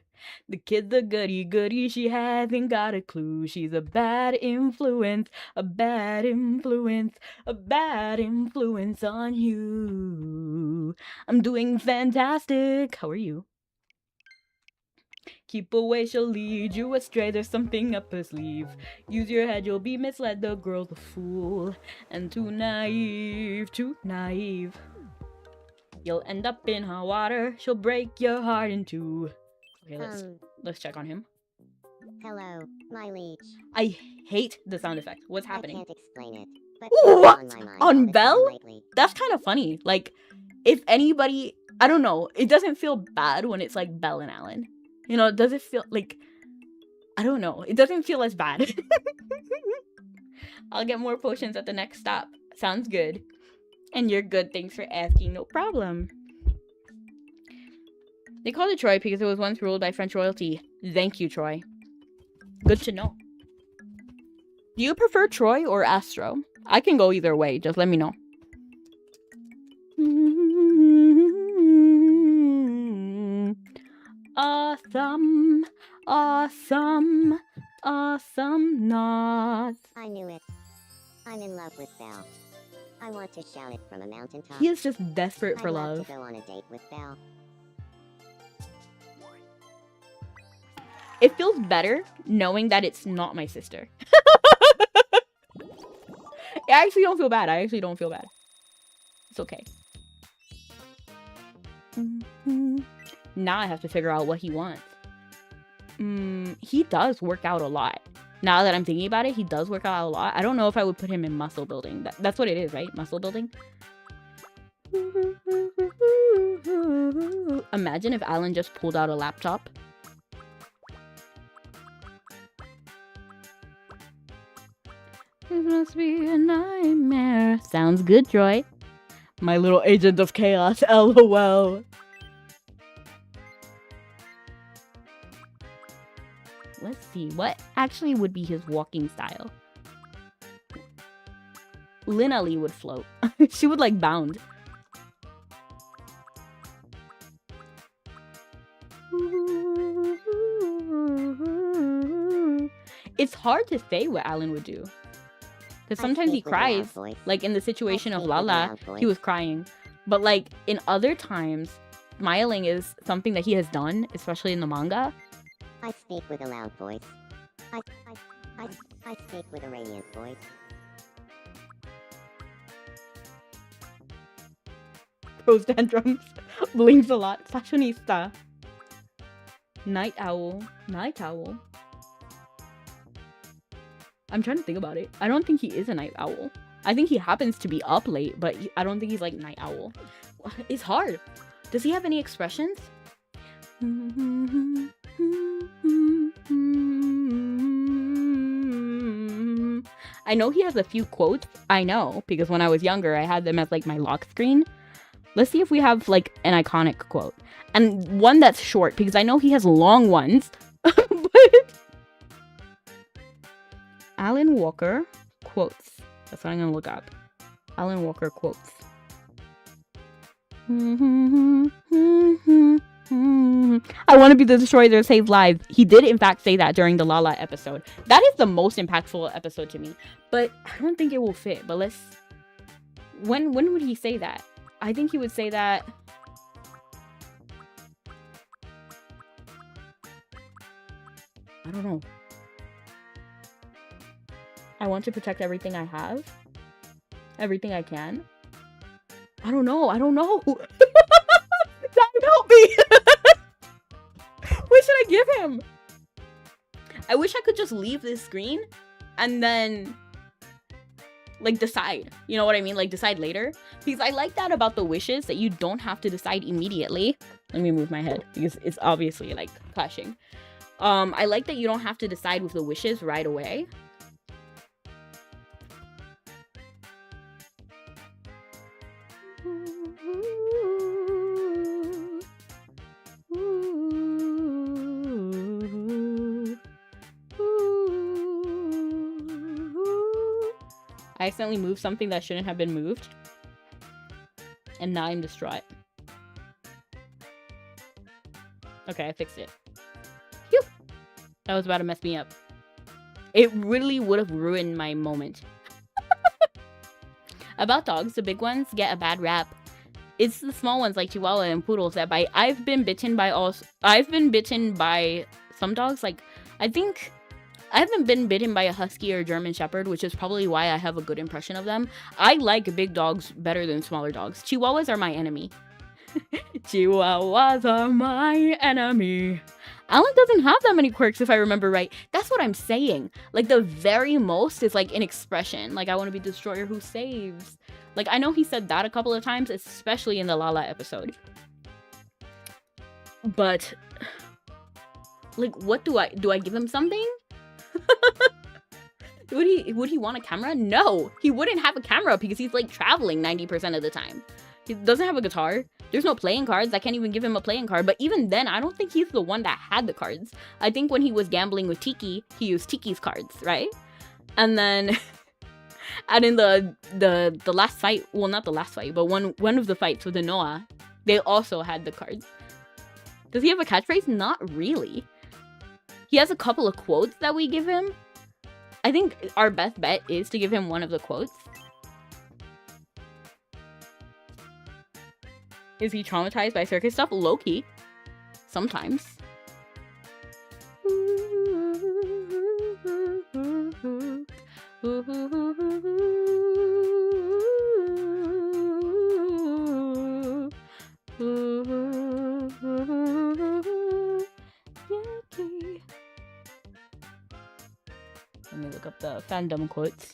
The kid's a goody, she hasn't got a clue. She's a bad influence, a bad influence, a bad influence on you. I'm doing fantastic. How are you? Keep away, she'll lead you astray. There's something up her sleeve. Use your head, you'll be misled. The girl's a fool and too naive, too naive. You'll end up in hot water. She'll break your heart in two. Okay, let's check on him. Hello, my leech. I hate the sound effect. What's happening? I can't explain it. But what? On Belle? That's kind of funny. Like, if anybody, I don't know. It doesn't feel bad when it's like Belle and Alan. You know, does it feel like, I don't know. It doesn't feel as bad. I'll get more potions at the next stop. Sounds good. And you're good. Thanks for asking. No problem. They called it Troy because it was once ruled by French royalty. Thank you, Troy. Good to know. Do you prefer Troy or Astro? I can go either way. Just let me know. Awesome, awesome, awesome not. I knew it. I'm in love with Belle. I want to shout it from a mountaintop. He is just desperate for love. To go on a date with Belle. It feels better knowing that it's not my sister. I actually don't feel bad. I actually don't feel bad. It's okay. Now I have to figure out what he wants. He does work out a lot. Now that I'm thinking about it, he does work out a lot. I don't know if I would put him in muscle building. That's what it is, right? Muscle building. Imagine if Alan just pulled out a laptop. This must be a nightmare. Sounds good, Joy. My little agent of chaos, LOL. Let's see, what actually would be his walking style? Lina Lee would float. She would like bound. It's hard to say what Alan would do. Because sometimes he cries. Like in the situation of Lala, he was crying. But like in other times, smiling is something that he has done, especially in the manga. I speak with a loud voice. I speak with a radiant voice. Throws tantrums. Blinks a lot. Fashionista. Night owl. Night owl. I'm trying to think about it. I don't think he is a night owl. I think he happens to be up late, but I don't think he's like night owl. It's hard. Does he have any expressions? I know he has a few quotes. I know, because when I was younger, I had them as like my lock screen. Let's see if we have like an iconic quote. And one that's short, because I know he has long ones. But Alan Walker quotes. That's what I'm gonna look up. Alan Walker quotes. I want to be the destroyer that saves lives. He did in fact say that during the Lala episode. That is the most impactful episode to me. But I don't think it will fit. But let's... When would he say that? I think he would say that... I don't know. I want to protect everything I have. Everything I can. I don't know. I don't know. Time, help me. What should I give him? I wish I could just leave this screen and then like decide. You know what I mean? Like decide later. Because I like that about the wishes, that you don't have to decide immediately. Let me move my head because it's obviously like clashing. I like that you don't have to decide with the wishes right away. I accidentally moved something that shouldn't have been moved. And now I'm distraught. Okay, I fixed it. Phew! That was about to mess me up. It really would have ruined my moment. About dogs, the big ones get a bad rap. It's the small ones like Chihuahua and Poodles that bite. I've been bitten by some dogs. Like, I think I haven't been bitten by a Husky or a German Shepherd, which is probably why I have a good impression of them. I like big dogs better than smaller dogs. Chihuahuas are my enemy. Chihuahuas are my enemy. Alan doesn't have that many quirks, if I remember right. That's what I'm saying. Like, the very most is, like, an expression. Like, I want to be the destroyer who saves. Like, I know he said that a couple of times, especially in the Lala episode. But, like, what do I give him something? Would he want a camera? No, he wouldn't have a camera because he's, like, traveling 90% of the time. He doesn't have a guitar. There's no playing cards. I can't even give him a playing card. But even then, I don't think he's the one that had the cards. I think when he was gambling with Tiki, he used Tiki's cards, right? And then, and in the last fight, well, not the last fight, but one of the fights with the Noah, they also had the cards. Does he have a catchphrase? Not really. He has a couple of quotes that we give him. I think our best bet is to give him one of the quotes. Is he traumatized by circus stuff? Low-key. Sometimes. Let me look up the fandom quotes.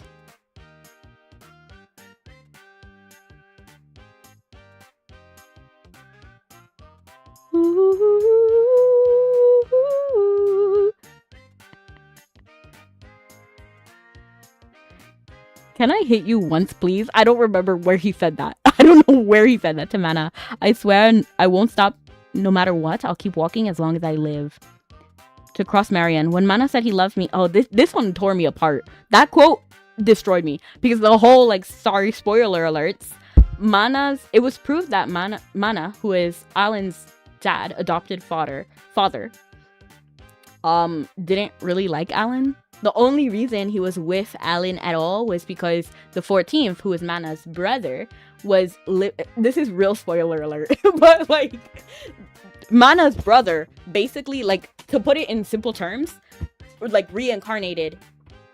Can I hit you once, please? I don't remember where he said that. I don't know where he said that to Mana. I swear I won't stop no matter what. I'll keep walking as long as I live. To Cross Marion. When Mana said he loved me. Oh, this one tore me apart. That quote destroyed me. Because the whole, like, sorry, spoiler alerts. It was proved that Mana, who is Alan's dad, adopted father, didn't really like Alan. The only reason he was with Alan at all was because the 14th, who is Mana's brother, was this is real spoiler alert, but like Mana's brother basically, like, to put it in simple terms, like reincarnated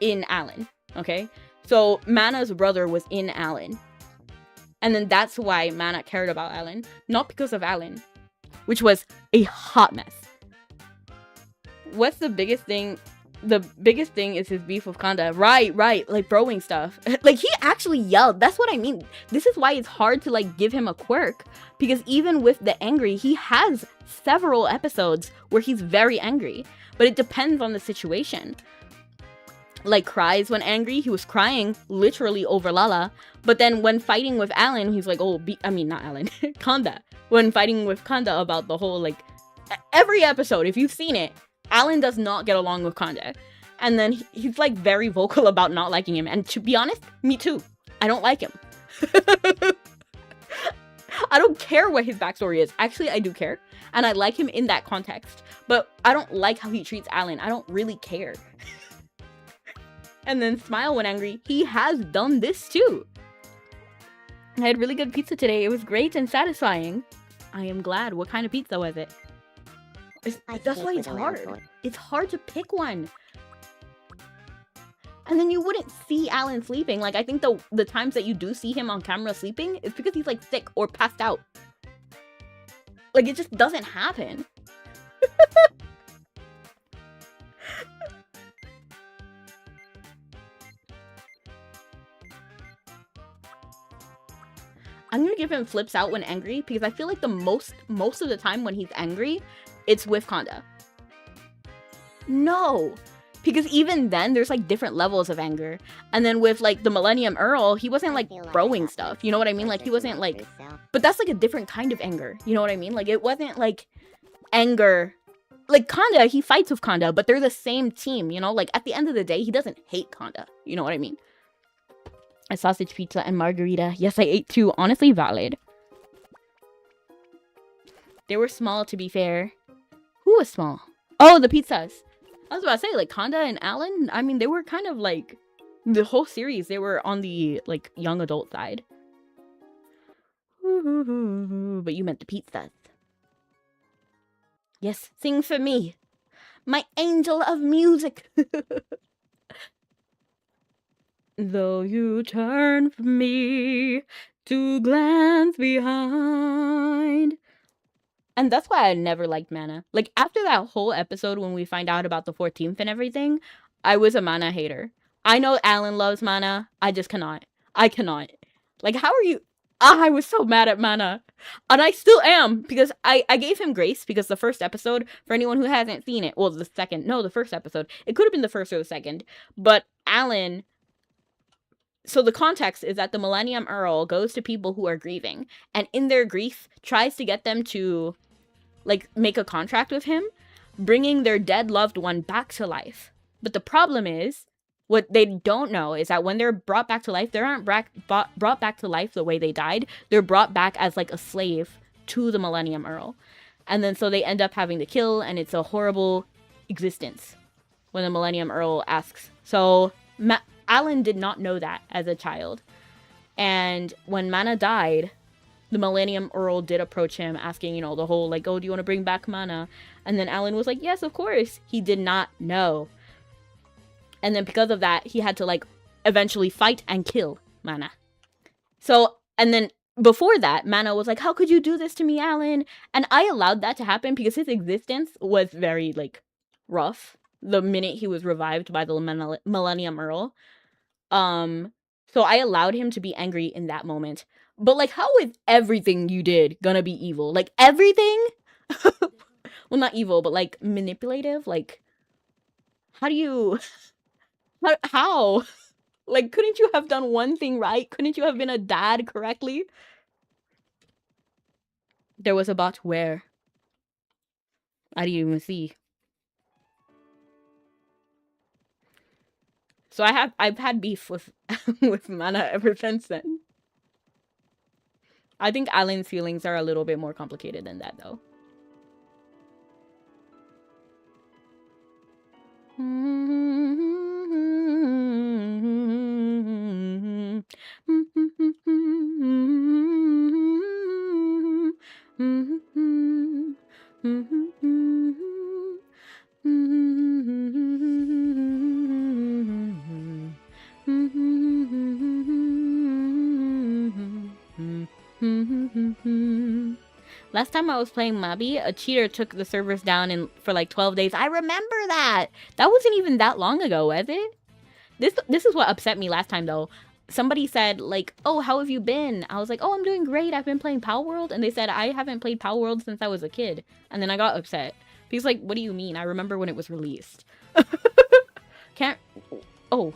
in Alan. Okay, so Mana's brother was in Alan, and then that's why Mana cared about Alan, not because of Alan, which was a hot mess. What's the biggest thing? The biggest thing is his beef with Kanda. Right, like throwing stuff. Like, he actually yelled. That's what I mean. This is why it's hard to, like, give him a quirk. Because even with the angry, he has several episodes where he's very angry. But it depends on the situation. Like, cries when angry. He was crying literally over Lala. But then when fighting with Alan, he's like, oh, not Alan. Kanda. When fighting with Kanda about the whole, like, every episode, if you've seen it, Alan does not get along with Kanda. And then he's like very vocal about not liking him. And to be honest, me too. I don't like him. I don't care what his backstory is. Actually, I do care. And I like him in that context. But I don't like how he treats Alan. I don't really care. And then Smile when angry. He has done this too. I had really good pizza today. It was great and satisfying. I am glad. What kind of pizza was it? That's why it's hard. It's hard to pick one. And then you wouldn't see Alan sleeping. Like, I think the times that you do see him on camera sleeping is because he's, like, sick or passed out. Like, it just doesn't happen. I'm gonna give him flips out when angry, because I feel like the most of the time when he's angry, it's with Kanda. No, because even then there's like different levels of anger. And then with like the Millennium Earl, he wasn't like throwing stuff. You know what I mean? Like, he wasn't like, but that's like a different kind of anger. You know what I mean? Like, it wasn't like anger. Like Kanda, he fights with Kanda, but they're the same team, you know? Like, at the end of the day, he doesn't hate Kanda. You know what I mean? A sausage pizza and margarita. Yes, I ate two. Honestly, valid. They were small, to be fair. Who was small? Oh, the pizzas. I was about to say, like, Kanda and Alan, I mean, they were kind of like, the whole series, they were on the, like, young adult side. But you meant the pizzas. Yes, sing for me. My angel of music. Though you turn from me to glance behind. And that's why I never liked Mana. Like, after that whole episode when we find out about the 14th and everything, I was a Mana hater. I know Alan loves Mana. I just cannot. I cannot. Like, how are you? I was so mad at Mana. And I still am, because I gave him grace, because the first episode, for anyone who hasn't seen it, well, the first episode. It could have been the first or the second. But Alan... So the context is that the Millennium Earl goes to people who are grieving, and in their grief tries to get them to, like, make a contract with him, bringing their dead loved one back to life. But the problem is, what they don't know is that when they're brought back to life, they aren't brought back to life the way they died. They're brought back as, like, a slave to the Millennium Earl. And then so they end up having to kill, and it's a horrible existence when the Millennium Earl asks. So Alan did not know that as a child. And when Mana died, the Millennium Earl did approach him asking, you know, the whole, like, oh, do you want to bring back Mana? And then Alan was like, yes, of course. He did not know. And then because of that, he had to, like, eventually fight and kill Mana. So, and then before that, Mana was like, how could you do this to me, Alan? And I allowed that to happen because his existence was very, like, rough the minute he was revived by the Millennium Earl. So I allowed him to be angry in that moment. But, like, how is everything you did gonna be evil? Like, everything? Well, not evil, but, like, manipulative? Like, how do you... How? Like, couldn't you have done one thing right? Couldn't you have been a dad correctly? There was a bot where? I didn't even see. So I've had beef with with Mana ever since then. I think Alan's feelings are a little bit more complicated than that, though. Last time I was playing Mabi, a cheater took the servers down for like 12 days. I remember that! That wasn't even that long ago, was it? This is what upset me last time, though. Somebody said, like, oh, how have you been? I was like, oh, I'm doing great. I've been playing Power World. And they said, I haven't played Power World since I was a kid. And then I got upset. He's like, what do you mean? I remember when it was released. Can't... Oh.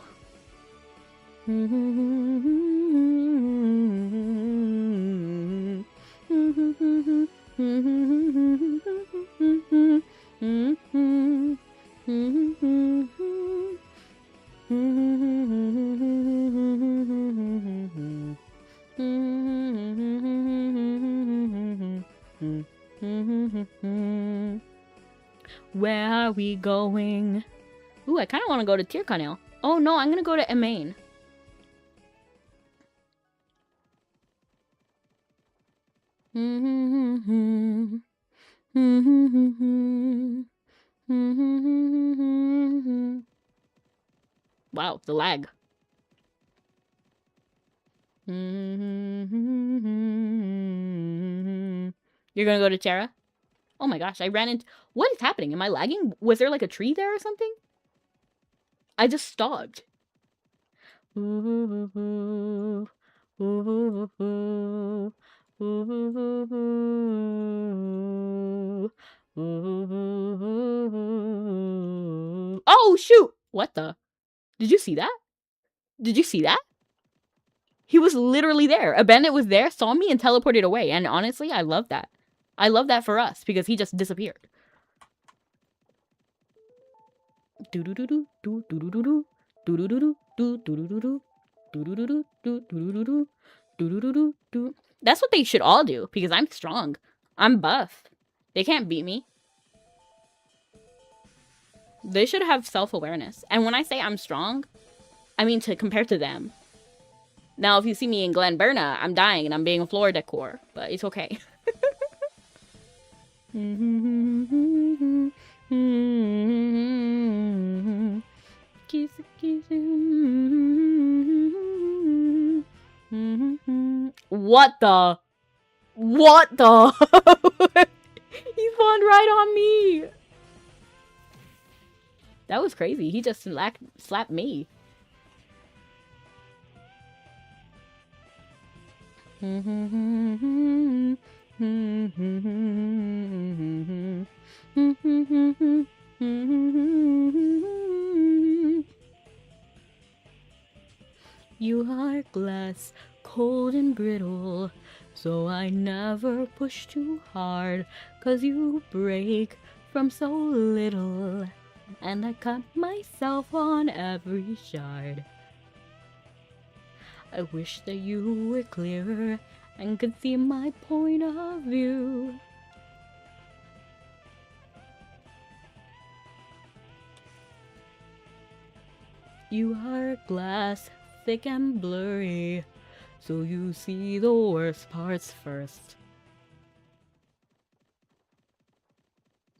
Where are we going? Ooh, I kind of want to go to Tyrconnell. Oh no, I'm gonna go to Emain. Wow, the lag. You're gonna go to Terra? Oh my gosh, I ran into... What is happening? Am I lagging? Was there like a tree there or something? I just stopped. Oh shoot! What the? Did you see that? Did you see that? He was literally there. A bandit was there, saw me, and teleported away. And honestly, I love that. I love that for us because he just disappeared. That's what they should all do because I'm strong. I'm buff. They can't beat me. They should have self-awareness. And when I say I'm strong, I mean to compare to them. Now, if you see me in Glen Burna, I'm dying and I'm being a floor decor, but it's okay. What the? What the? He spawned right on me. That was crazy. He just slapped me. You are glass, cold and brittle, so I never push too hard, 'cause you break from so little, and I cut myself on every shard. I wish that you were clearer and could see my point of view. You are glass, thick and blurry, so you see the worst parts first.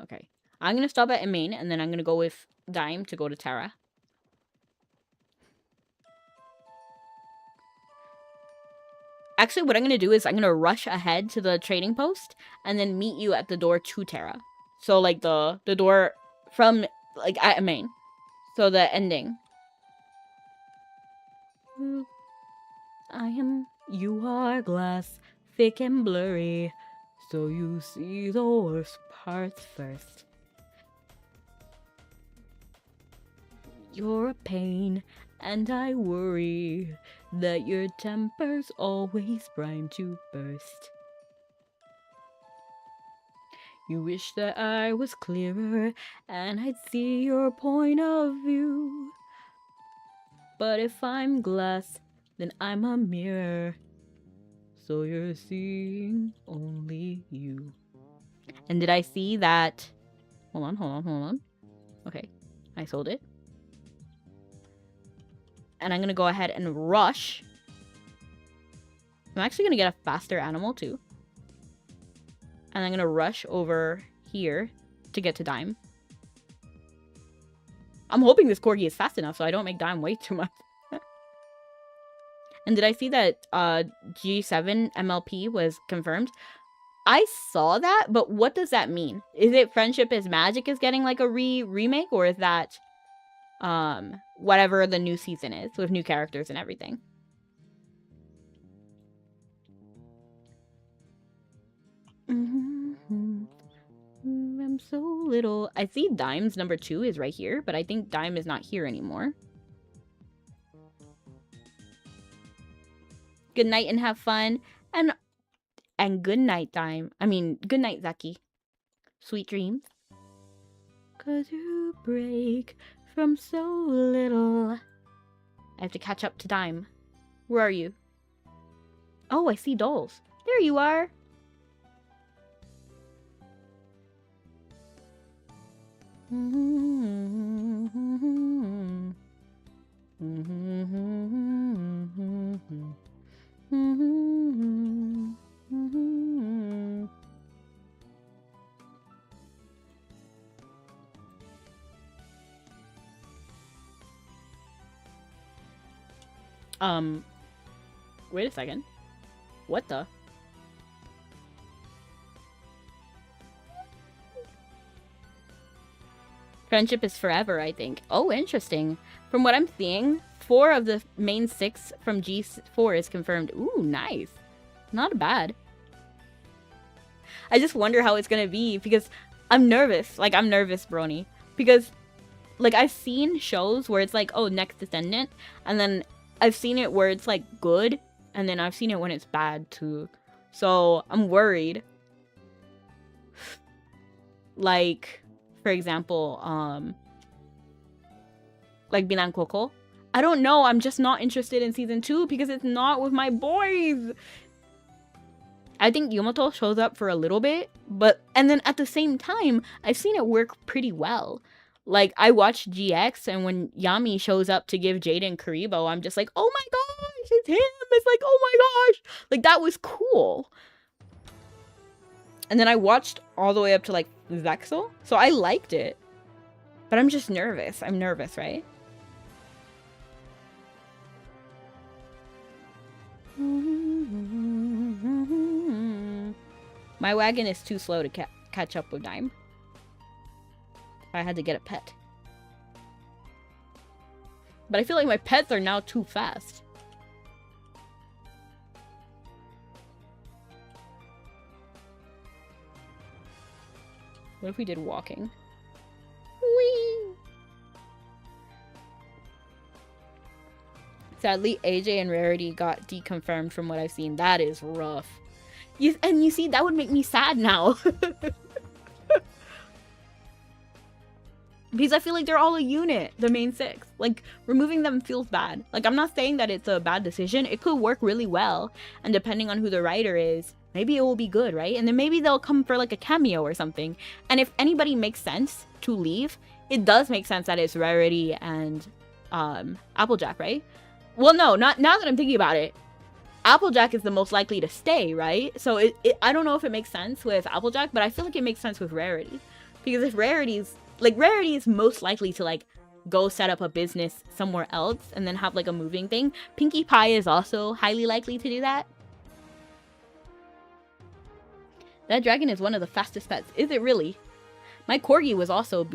Okay, I'm gonna stop at Emain, and then I'm gonna go with Dime to go to Terra. Actually, what I'm going to do is I'm going to rush ahead to the trading post and then meet you at the door to Terra. So, like, the door from, like, at main. So, the ending. You are glass, thick and blurry, so you see the worst parts first. You're a pain, and I worry that your temper's always primed to burst. You wish that I was clearer, and I'd see your point of view. But if I'm glass, then I'm a mirror, so you're seeing only you. And did I see that? Hold on. Okay, I sold it. And I'm gonna go ahead and rush. I'm actually gonna get a faster animal too. And I'm gonna rush over here to get to Dime. I'm hoping this corgi is fast enough so I don't make Dime wait too much. And did I see that G7 MLP was confirmed? I saw that, but what does that mean? Is it Friendship is Magic is getting like a remake, or is that whatever the new season is with new characters and everything? I'm so little. I see Dime's number 2 is right here, but I think Dime is not here anymore. Good night and have fun. And good night, Dime. I mean, good night, Zaki. Sweet dreams. 'Cause you break from so little. I have to catch up to Dime. Where are you? Oh, I see dolls. There you are. Wait a second. What the? Friendship is forever, I think. Oh, interesting. From what I'm seeing, 4 of the main 6 from G4 is confirmed. Ooh, nice. Not bad. I just wonder how it's gonna be because I'm nervous. Like, I'm nervous, Brony. Because, like, I've seen shows where it's like, oh, next descendant. And then I've seen it where it's, like, good. And then I've seen it when it's bad, too. So, I'm worried. Like, for example, like Binan Coco. I don't know. I'm just not interested in season 2 because it's not with my boys. I think Yumoto shows up for a little bit, and then at the same time, I've seen it work pretty well. Like, I watched GX, and when Yami shows up to give Jaden Karibo, I'm just like, oh my gosh, it's him! It's like, oh my gosh! Like, that was cool. And then I watched all the way up to, like, Zexel, so I liked it. But I'm just nervous. I'm nervous, right? My wagon is too slow to catch up with Dime. I had to get a pet. But I feel like my pets are now too fast. What if we did walking? Whee! Sadly, AJ and Rarity got deconfirmed from what I've seen. That is rough. And you see, that would make me sad now. Because I feel like they're all a unit, the main 6. Like, removing them feels bad. Like, I'm not saying that it's a bad decision. It could work really well. And depending on who the writer is, maybe it will be good, right? And then maybe they'll come for, like, a cameo or something. And if anybody makes sense to leave, it does make sense that it's Rarity and Applejack, right? Well, no, not now that I'm thinking about it. Applejack is the most likely to stay, right? So I don't know if it makes sense with Applejack, but I feel like it makes sense with Rarity. Because if Rarity's... Like, Rarity is most likely to, like, go set up a business somewhere else and then have, like, a moving thing. Pinkie Pie is also highly likely to do that. That dragon is one of the fastest pets. Is it really? My corgi was also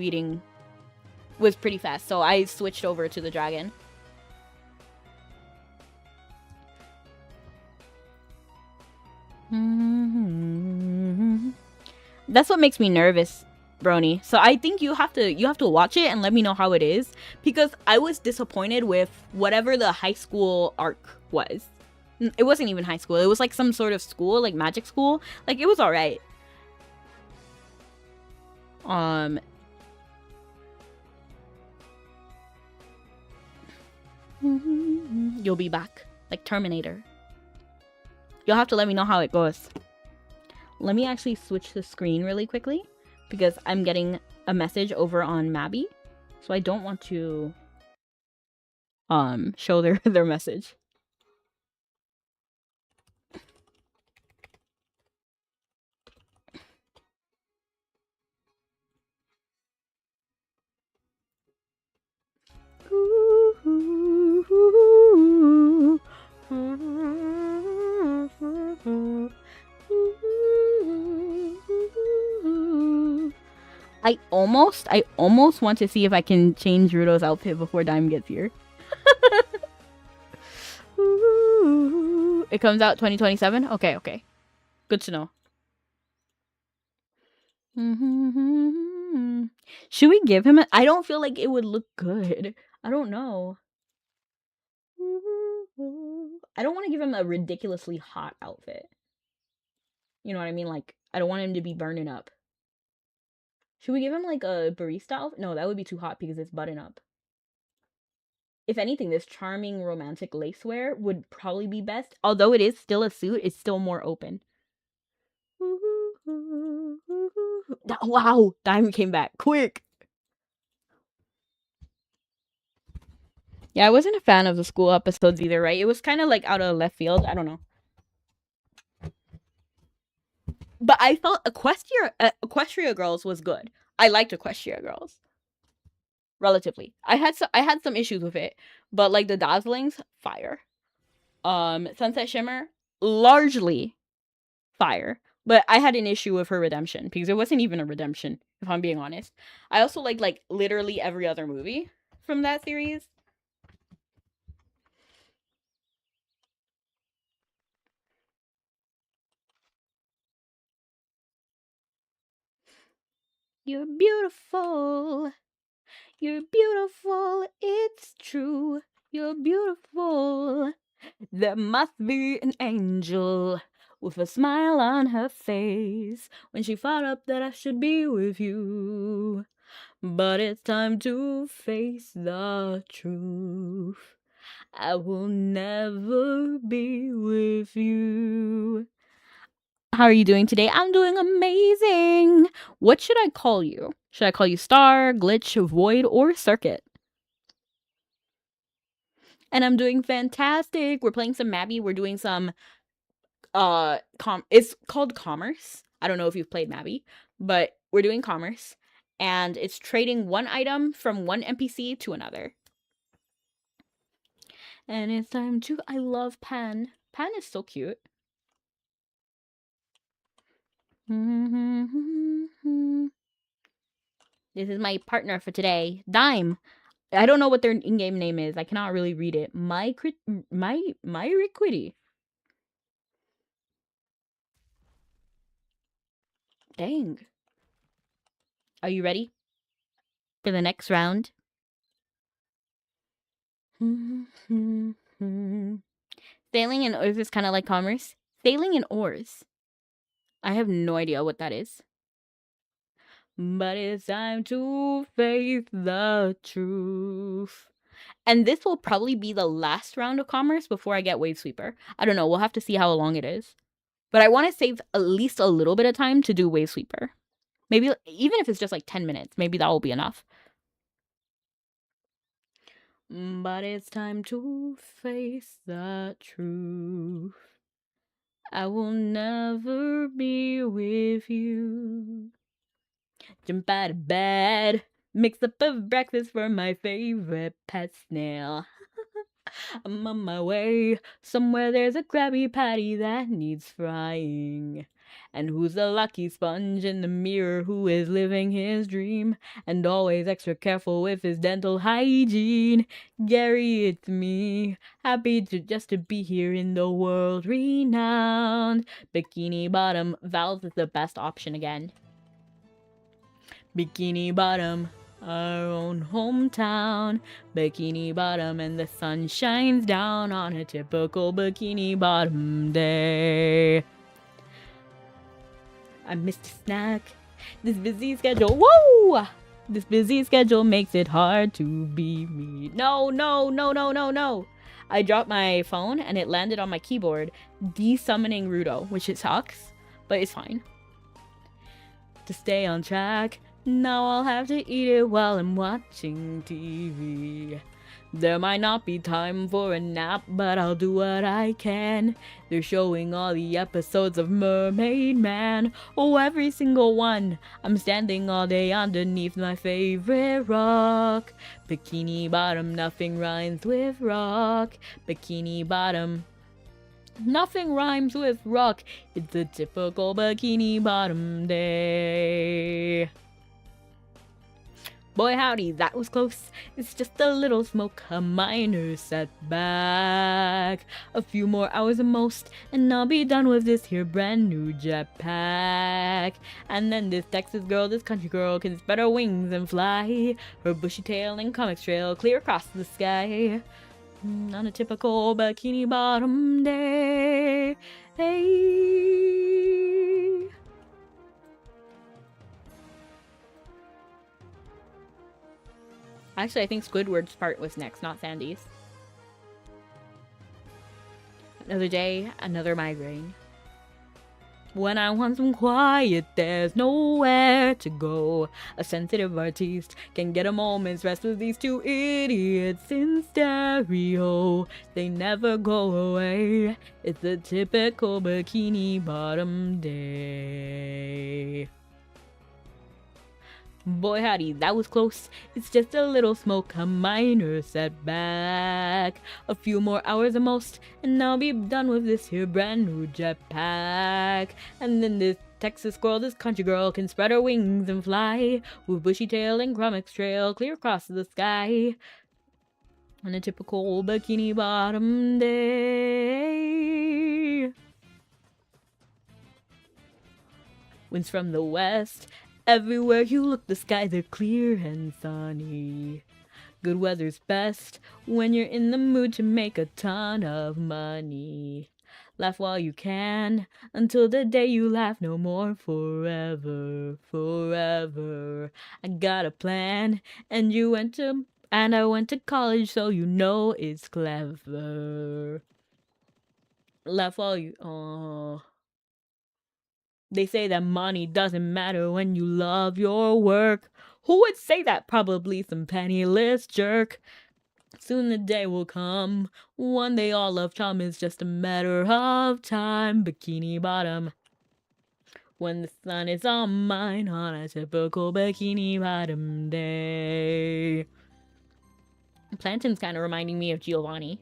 was pretty fast, so I switched over to the dragon. That's what makes me nervous, Brony. So I think you have to watch it and let me know how it is, because I was disappointed with whatever the high school arc was. It wasn't even high school. It was like some sort of school, like magic school. Like, it was all right. You'll be back, like Terminator. You'll have to let me know how it goes. Let me actually switch the screen really quickly, because I'm getting a message over on Mabi, so I don't want to show their message. I almost want to see if I can change Ruto's outfit before Dime gets here. It comes out 2027? Okay. Good to know. Should we give him I don't feel like it would look good. I don't know. I don't want to give him a ridiculously hot outfit. You know what I mean? Like, I don't want him to be burning up. Should we give him like a barista outfit? No, that would be too hot because it's button up. If anything, this charming romantic lace wear would probably be best. Although it is still a suit, it's still more open. Wow, Diamond came back quick. Yeah, I wasn't a fan of the school episodes either, right? It was kind of like out of left field. I don't know. But I felt Equestria Girls was good. I liked Equestria Girls. Relatively. I had some issues with it, but like the Dazzlings, fire. Sunset Shimmer, largely fire. But I had an issue with her redemption because it wasn't even a redemption, if I'm being honest. I also like literally every other movie from that series. You're beautiful. You're beautiful. It's true. You're beautiful. There must be an angel with a smile on her face when she thought up that I should be with you. But it's time to face the truth. I will never be with you. How are you doing today? I'm doing amazing. What should I call you? Should I call you Star, Glitch, Void, or Circuit? And I'm doing fantastic. We're playing some Mabi. We're doing some it's called Commerce. I don't know if you've played Mabi, but we're doing Commerce, and it's trading one item from one NPC to another. And it's time to I love Pan. Pan is so cute. This is my partner for today, Dime. I don't know what their in-game name is. I cannot really read it. My Riquity. Dang. Are you ready for the next round? Sailing in oars is kind of like Commerce. Sailing in oars. I have no idea what that is. But it's time to face the truth. And this will probably be the last round of Commerce before I get Wave Sweeper. I don't know. We'll have to see how long it is. But I want to save at least a little bit of time to do Wave Sweeper. Maybe, even if it's just like 10 minutes, maybe that will be enough. But it's time to face the truth. I will never be with you. Jump out of bed, mix up a breakfast for my favorite pet snail. I'm on my way, somewhere there's a Krabby Patty that needs frying. And who's the lucky sponge in the mirror who is living his dream and always extra careful with his dental hygiene? Gary, it's me. Happy to be here in the world renowned Bikini Bottom. Valve is the best option again. Bikini Bottom, our own hometown. Bikini Bottom, and the sun shines down on a typical Bikini Bottom day. I missed a snack. This busy schedule, whoa! This busy schedule makes it hard to be me. No, no, no, no, no, no. I dropped my phone and it landed on my keyboard, de-summoning Rudo, which it sucks, but it's fine. To stay on track, now I'll have to eat it while I'm watching TV. There might not be time for a nap, but I'll do what I can. They're showing all the episodes of Mermaid Man. Oh, every single one. I'm standing all day underneath my favorite rock. Bikini Bottom, nothing rhymes with rock. Bikini Bottom, nothing rhymes with rock. It's a typical Bikini Bottom day. Boy howdy, that was close. It's just a little smoke, a minor setback. A few more hours at most, and I'll be done with this here brand new jetpack. And then this Texas girl, this country girl, can spread her wings and fly. Her bushy tail and comics trail clear across the sky. On a typical Bikini Bottom day. Hey. Actually, I think Squidward's part was next, not Sandy's. Another day, another migraine. When I want some quiet, there's nowhere to go. A sensitive artiste can get a moment's rest with these two idiots in stereo. They never go away. It's a typical Bikini Bottom day. Boy howdy, that was close. It's just a little smoke, a minor setback. A few more hours at most, and I'll be done with this here brand new jetpack. And then this Texas girl, this country girl, can spread her wings and fly. With bushy tail and comics trail clear across the sky. On a typical Bikini Bottom day. Winds from the west. Everywhere you look, the skies are clear and sunny. Good weather's best when you're in the mood to make a ton of money. Laugh while you can, until the day you laugh no more. Forever, forever. I got a plan, and I went to college, so you know it's clever. Laugh while you, oh. They say that money doesn't matter when you love your work. Who would say that? Probably some penniless jerk. Soon the day will come. One day all love charm is just a matter of time. Bikini Bottom. When the sun is on mine on a typical Bikini Bottom day. Plantain's kind of reminding me of Giovanni.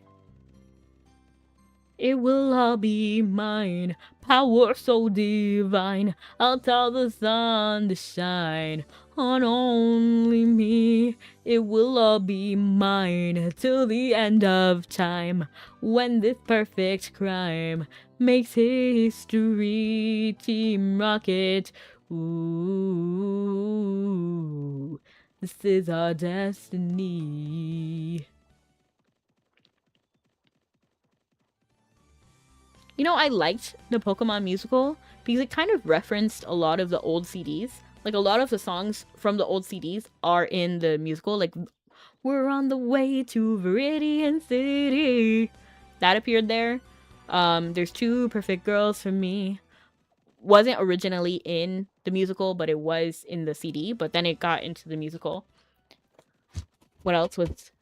It will all be mine, power so divine. I'll tell the sun to shine on only me. It will all be mine till the end of time. When this perfect crime makes history, Team Rocket. Ooh, this is our destiny. You know, I liked the Pokemon musical because it kind of referenced a lot of the old CDs. Like, a lot of the songs from the old CDs are in the musical. Like, we're on the way to Viridian City. That appeared there. There's Two Perfect Girls for Me. Wasn't originally in the musical, but it was in the CD. But then it got into the musical. What else was...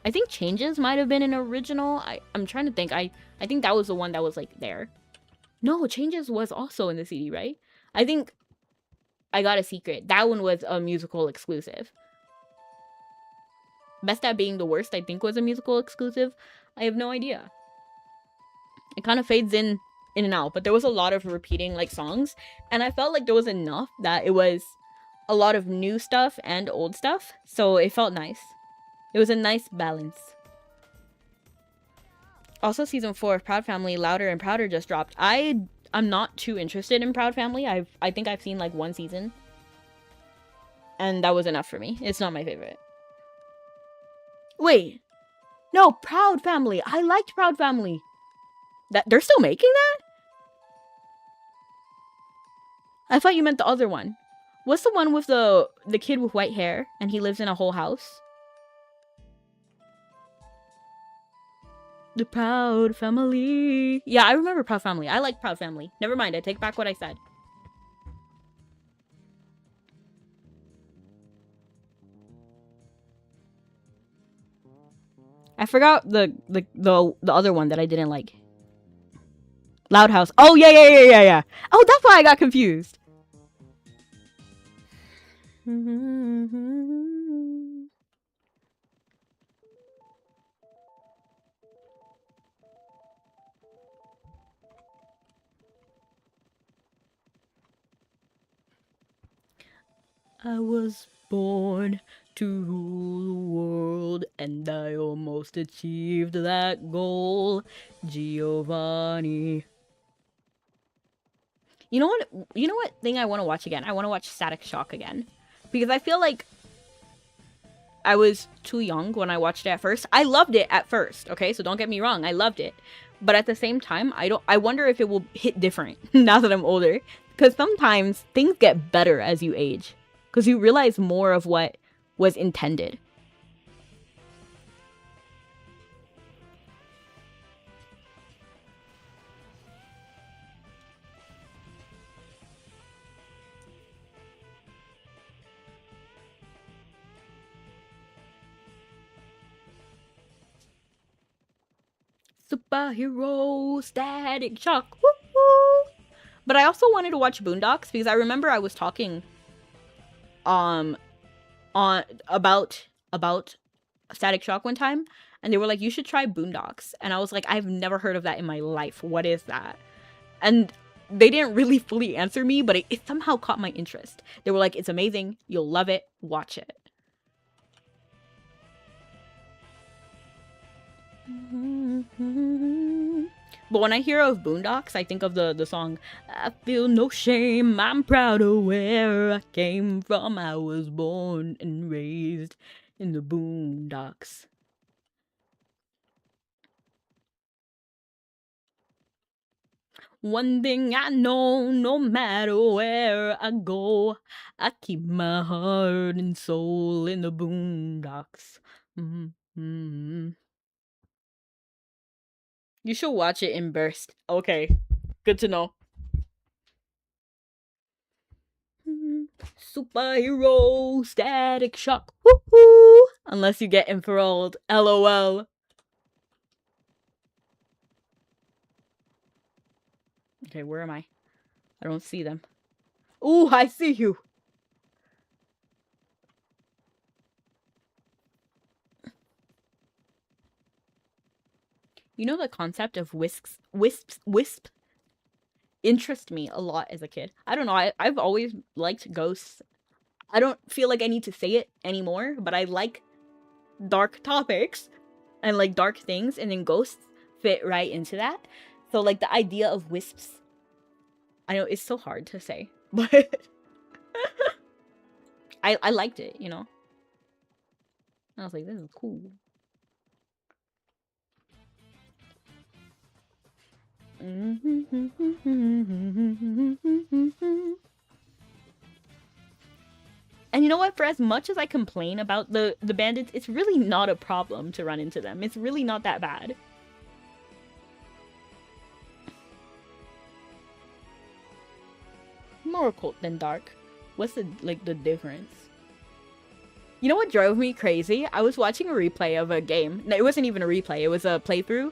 I think Changes might have been an original. I'm trying to think. I think that was the one that was, like, there. No, Changes was also in the CD, right? I think I Got a Secret. That one was a musical exclusive. Best at Being the Worst, I think, was a musical exclusive. I have no idea. It kind of fades in in and out, but there was a lot of repeating like songs, and I felt like there was enough that it was a lot of new stuff and old stuff, so it felt nice. It was a nice balance. Also, season 4 of Proud Family, Louder and Prouder just dropped. I'm not too interested in Proud Family. I think I've seen like 1 season, and that was enough for me. It's not my favorite. Wait, no, Proud Family. I liked Proud Family. That they're still making that? I thought you meant the other one. What's the one with the kid with white hair and he lives in a whole house? The Proud Family. Yeah, I remember Proud Family. I like Proud Family. Never mind, I take back what I said. I forgot the other one that I didn't like. Loud House. Oh, yeah. Oh, that's why I got confused. I was born to rule the world, and I almost achieved that goal. Giovanni. You know what thing I want to watch again? I want to watch Static Shock again. Because I feel like I was too young when I watched it at first. I loved it at first, okay? So don't get me wrong, I loved it. But at the same time, I wonder if it will hit different now that I'm older. Because sometimes things get better as you age. Because you realize more of what was intended. Superhero Static Shock. Woo-hoo! But I also wanted to watch Boondocks because I remember I was talking on about Static Shock one time, and they were like, you should try Boondocks, and I was like, I've never heard of that in my life. What is that? And they didn't really fully answer me, but it somehow caught my interest. They were like, it's amazing, you'll love it, watch it. But when I hear of Boondocks, I think of the song, I feel no shame, I'm proud of where I came from. I was born and raised in the Boondocks. One thing I know, no matter where I go, I keep my heart and soul in the Boondocks. You should watch it in burst. Okay, good to know. Superhero Static Shock. Woohoo! Unless you get enthralled. LOL. Okay, where am I? I don't see them. Ooh, I see you. You know, the concept of wisps interest me a lot as a kid. I don't know, I've always liked ghosts. I don't feel like I need to say it anymore, but I like dark topics and like dark things, and then ghosts fit right into that. So like the idea of wisps, I know it's so hard to say, but I liked it, you know. I was like, this is cool. And you know what? For as much as I complain about the bandits, it's really not a problem to run into them. It's really not that bad. More occult than dark. What's the difference? You know what drove me crazy? I was watching a replay of a game. No, it wasn't even a replay. It was a playthrough.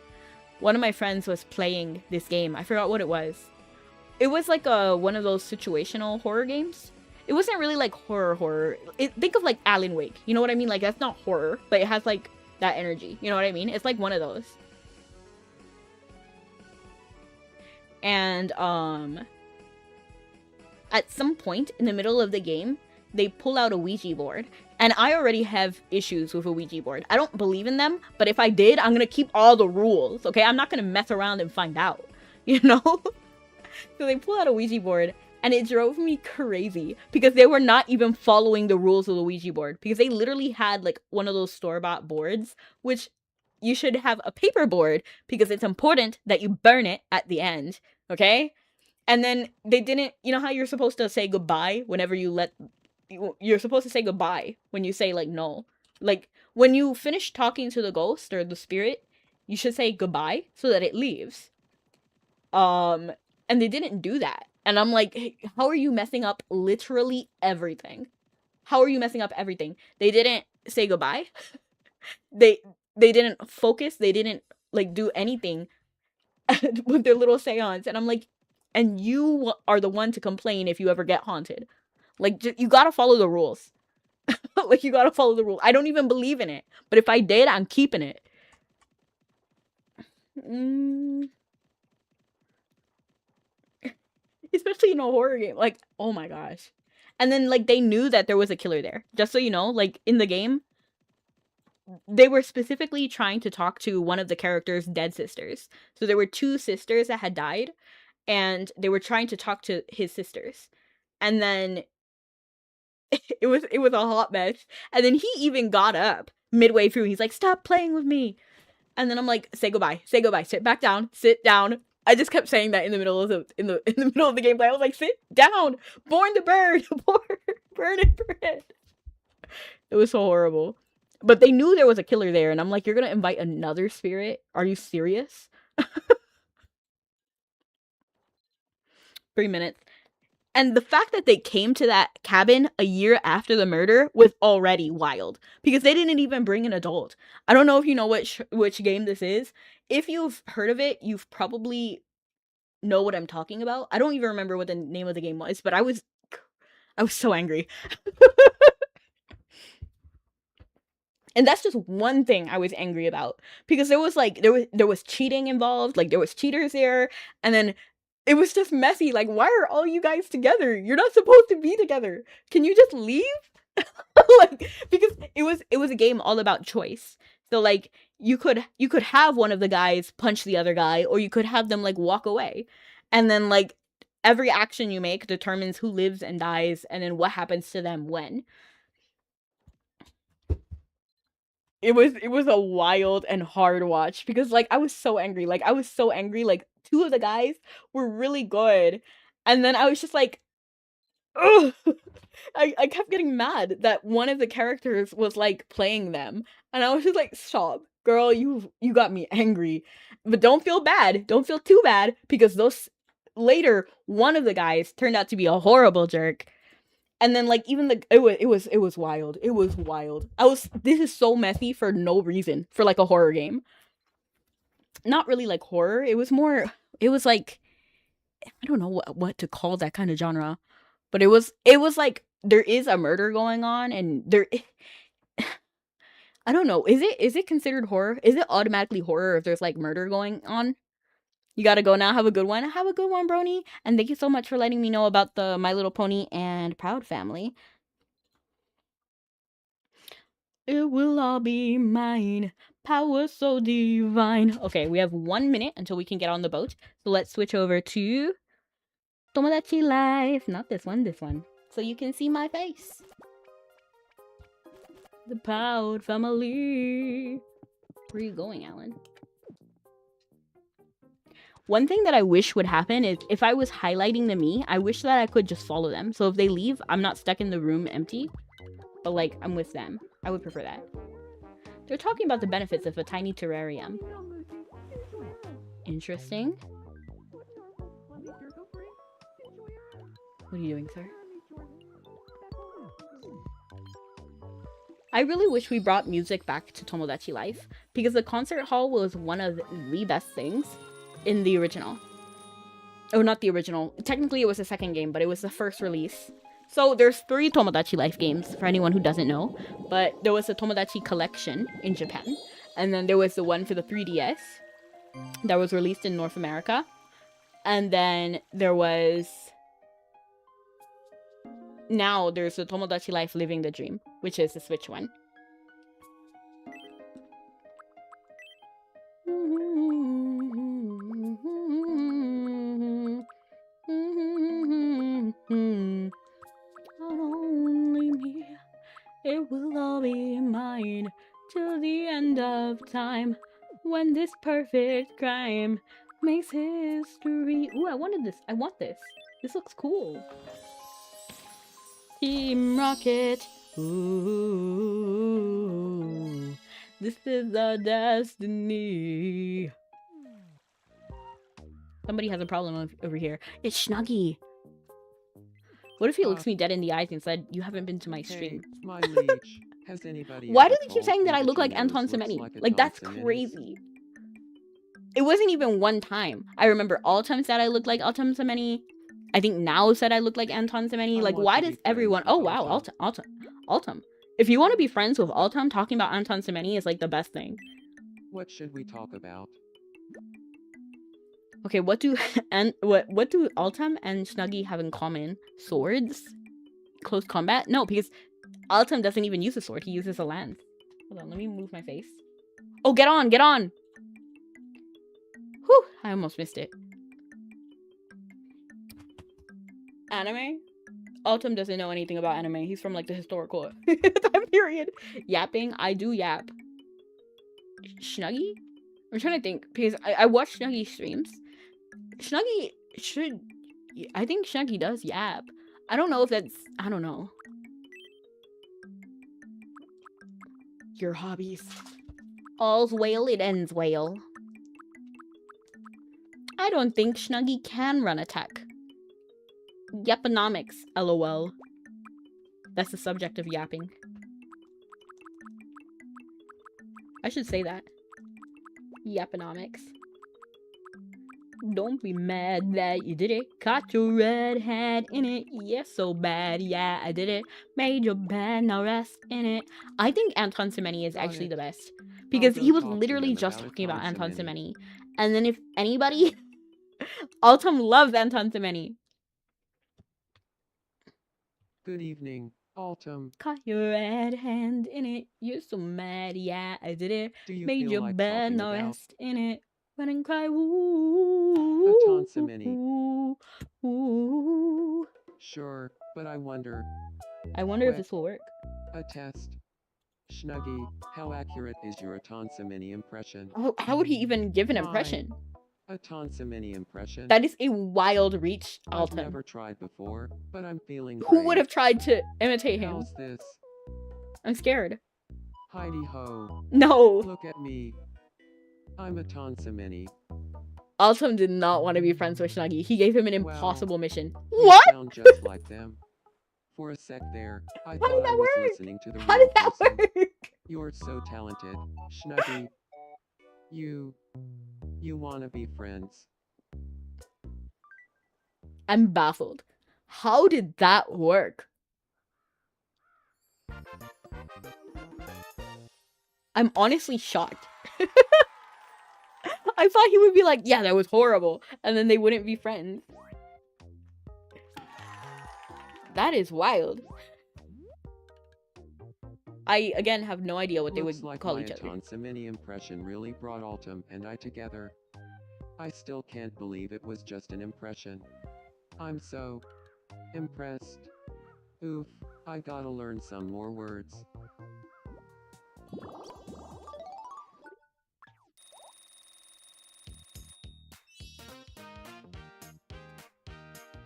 One of my friends was playing this game. I forgot what it was. It was like one of those situational horror games. It wasn't really like horror. Think of like Alan Wake. You know what I mean? Like, that's not horror, but it has like that energy. You know what I mean? It's like one of those. And at some point in the middle of the game, they pull out a Ouija board. And I already have issues with a Ouija board. I don't believe in them, but if I did, I'm gonna keep all the rules, okay? I'm not gonna mess around and find out, you know? So they pull out a Ouija board, and it drove me crazy because they were not even following the rules of the Ouija board, because they literally had like one of those store-bought boards, which you should have a paper board because it's important that you burn it at the end, okay? And then they didn't, you know how you're supposed to say goodbye whenever you're supposed to say goodbye when you say like no. Like when you finish talking to the ghost or the spirit, you should say goodbye so that it leaves. And they didn't do that. And I'm like, hey, how are you messing up literally everything? How are you messing up everything? They didn't say goodbye. They didn't focus. They didn't like do anything with their little seance. And I'm like, and you are the one to complain if you ever get haunted. Like, you gotta follow the rules. Like, you gotta follow the rules. I don't even believe in it. But if I did, I'm keeping it. Especially in a horror game. Like, oh my gosh. And then, like, they knew that there was a killer there. Just so you know, like, in the game, they were specifically trying to talk to one of the characters' dead sisters. So there were 2 sisters that had died, and they were trying to talk to his sisters. And then it was a hot mess. And then he even got up midway through. He's like, "Stop playing with me." And then I'm like, "Say goodbye. Say goodbye. Sit back down. Sit down." I just kept saying that in the middle of the middle of the gameplay. I was like, "Sit down. Born the bird. Burn it." It was so horrible. But they knew there was a killer there, and I'm like, "You're gonna invite another spirit? Are you serious?" 3 minutes. And the fact that they came to that cabin a year after the murder was already wild. Because they didn't even bring an adult. I don't know if you know which game this is. If you've heard of it, you've probably know what I'm talking about. I don't even remember what the name of the game was, but I was so angry. And that's just one thing I was angry about. Because there was cheating involved. Like, there was cheaters there. And then it was just messy. Like, why are all you guys together? You're not supposed to be together. Can you just leave? Like, because it was a game all about choice. So like you could have one of the guys punch the other guy, or you could have them like walk away. And then like every action you make determines who lives and dies, and then what happens to them when. It was a wild and hard watch because like I was so angry. Like 2 of the guys were really good. And then I was just like, ugh. I kept getting mad that one of the characters was like playing them. And I was just like, stop. Girl, you got me angry. But don't feel bad. Don't feel too bad, because later one of the guys turned out to be a horrible jerk. And then like even it was wild. It was wild. This is so messy for no reason, for like a horror game. Not really like horror. It was like, I don't know what to call that kind of genre. But it was like there is a murder going on, and I don't know. Is it considered horror? Is it automatically horror if there's like murder going on? You gotta go now. Have a good one. Have a good one, Brony. And thank you so much for letting me know about the My Little Pony and Proud family. It will all be mine. Power so divine. Okay, we have 1 minute until we can get on the boat. So let's switch over to Tomodachi Life. Not this one, this one. So you can see my face. The Proud family. Where are you going, Alan? One thing that I wish would happen is if I was highlighting the me, I wish that I could just follow them. So if they leave, I'm not stuck in the room empty, but like I'm with them. I would prefer that. They're talking about the benefits of a tiny terrarium. Interesting. What are you doing, sir? I really wish we brought music back to Tomodachi Life, because the concert hall was one of the best things in the original. Oh, not the original. Technically, it was the second game, but it was the first release. So there's 3 Tomodachi Life games, for anyone who doesn't know. But there was the Tomodachi Collection in Japan. And then there was the one for the 3DS that was released in North America. And then there was... Now there's the Tomodachi Life Living the Dream, which is the Switch one. Not only me, it will all be mine till the end of time, when this perfect crime makes history. Ooh, I wanted this. I want this. This looks cool. Team Rocket. Ooh, this is our destiny. Somebody has a problem over here. It's Snuggy. What if he looks me dead in the eyes and said, "You haven't been to my stream"? Hey, my liege. Has anybody Why do ever they keep told saying you that I look your like Anton nose looks Semeni? like a Like, that's Tom Semeni's? crazy. It wasn't even one time. I remember Altum said I looked like Altum Semeni. I think Now said I look like Anton Semeni. I Like, want why to be does friends everyone... with Oh, wow, Altum. Altum. If you want to be friends with Altum, talking about Anton Semeni is, like, the best thing. What should we talk about? Okay, what do Altum and Snuggy have in common? Swords? Close combat? No, because Altum doesn't even use a sword. He uses a lance. Hold on, let me move my face. Oh, get on, get on! Whew, I almost missed it. Anime? Altum doesn't know anything about anime. He's from, like, the historical time period. Yapping? I do yap. Snuggy? I'm trying to think, because I watch Snuggy streams. Snuggy should... I think Snuggy does yap. I don't know if that's... I don't know. Your hobbies. All's well, it ends well. I don't think Snuggy can run a tech. Yaponomics, lol. That's the subject of yapping. I should say that. Yaponomics. Don't be mad that you did it. Caught your red hat in it. Yeah, so bad. Yeah, I did it. Made your bed, now rest in it. I think Anton Semeni is actually the best. Because he was literally just talking about Anton Semeni. And then if anybody... Altum loves Anton Semeni. Good evening, Altum. Caught your red hand in it. You're so mad. Yeah, I did it. Do you Made feel your like bed, talking now about rest in it. Run and cry. Ooh. Anton Semeni? Ooh. Sure, but I wonder. I wonder if this will work. A test. Snuggy, how accurate is your Anton Semeni impression? Oh, how would he even give an impression? Anton Semeni impression? That is a wild reach, I've Altum. never tried before, but I'm feeling Who brave. would have tried to imitate him? How's this? I'm scared. Heidi ho. No. Look at me. I'm Anton Semeni. Altum did not want to be friends with Snuggy. He gave him an Well, impossible mission. You What? sound just like them. For a sec there, I How thought did that I was work? listening to the How wrong did that person. work? You're so talented, Snuggy. You wanna be friends. I'm baffled. How did that work? I'm honestly shocked. I thought he would be like, yeah, that was horrible. And then they wouldn't be friends. That is wild. I, again, have no idea what they would Looks call like each other. my Anton Semeni impression really brought Altum and I together. I still can't believe it was just an impression. I'm so impressed. Oof, I gotta learn some more words.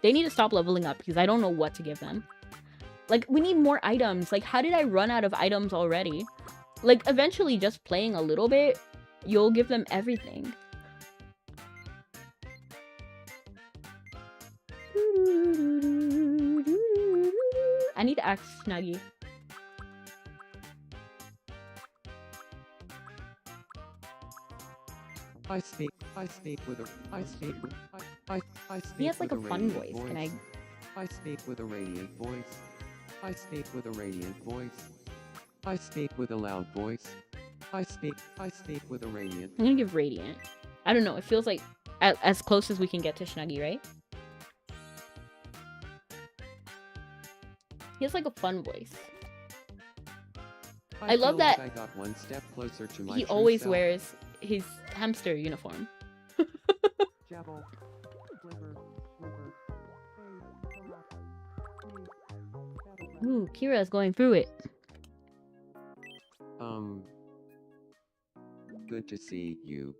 They need to stop leveling up because I don't know what to give them. Like, we need more items. Like, how did I run out of items already? Like, eventually just playing a little bit, you'll give them everything. I need to ask Snuggy. I speak with a He has like a fun voice. Can I? I speak with a radiant voice. I speak with a radiant voice. I speak with a loud voice. I speak with a radiant. I'm gonna give Radiant. I don't know. It feels like as close as we can get to Snuggy, right? He has like a fun voice. I love feel like that I got one step closer to my he true always self. wears his hamster uniform. Jabble. Flipper. Flipper. Ooh, Kira's going through it. Good to see you.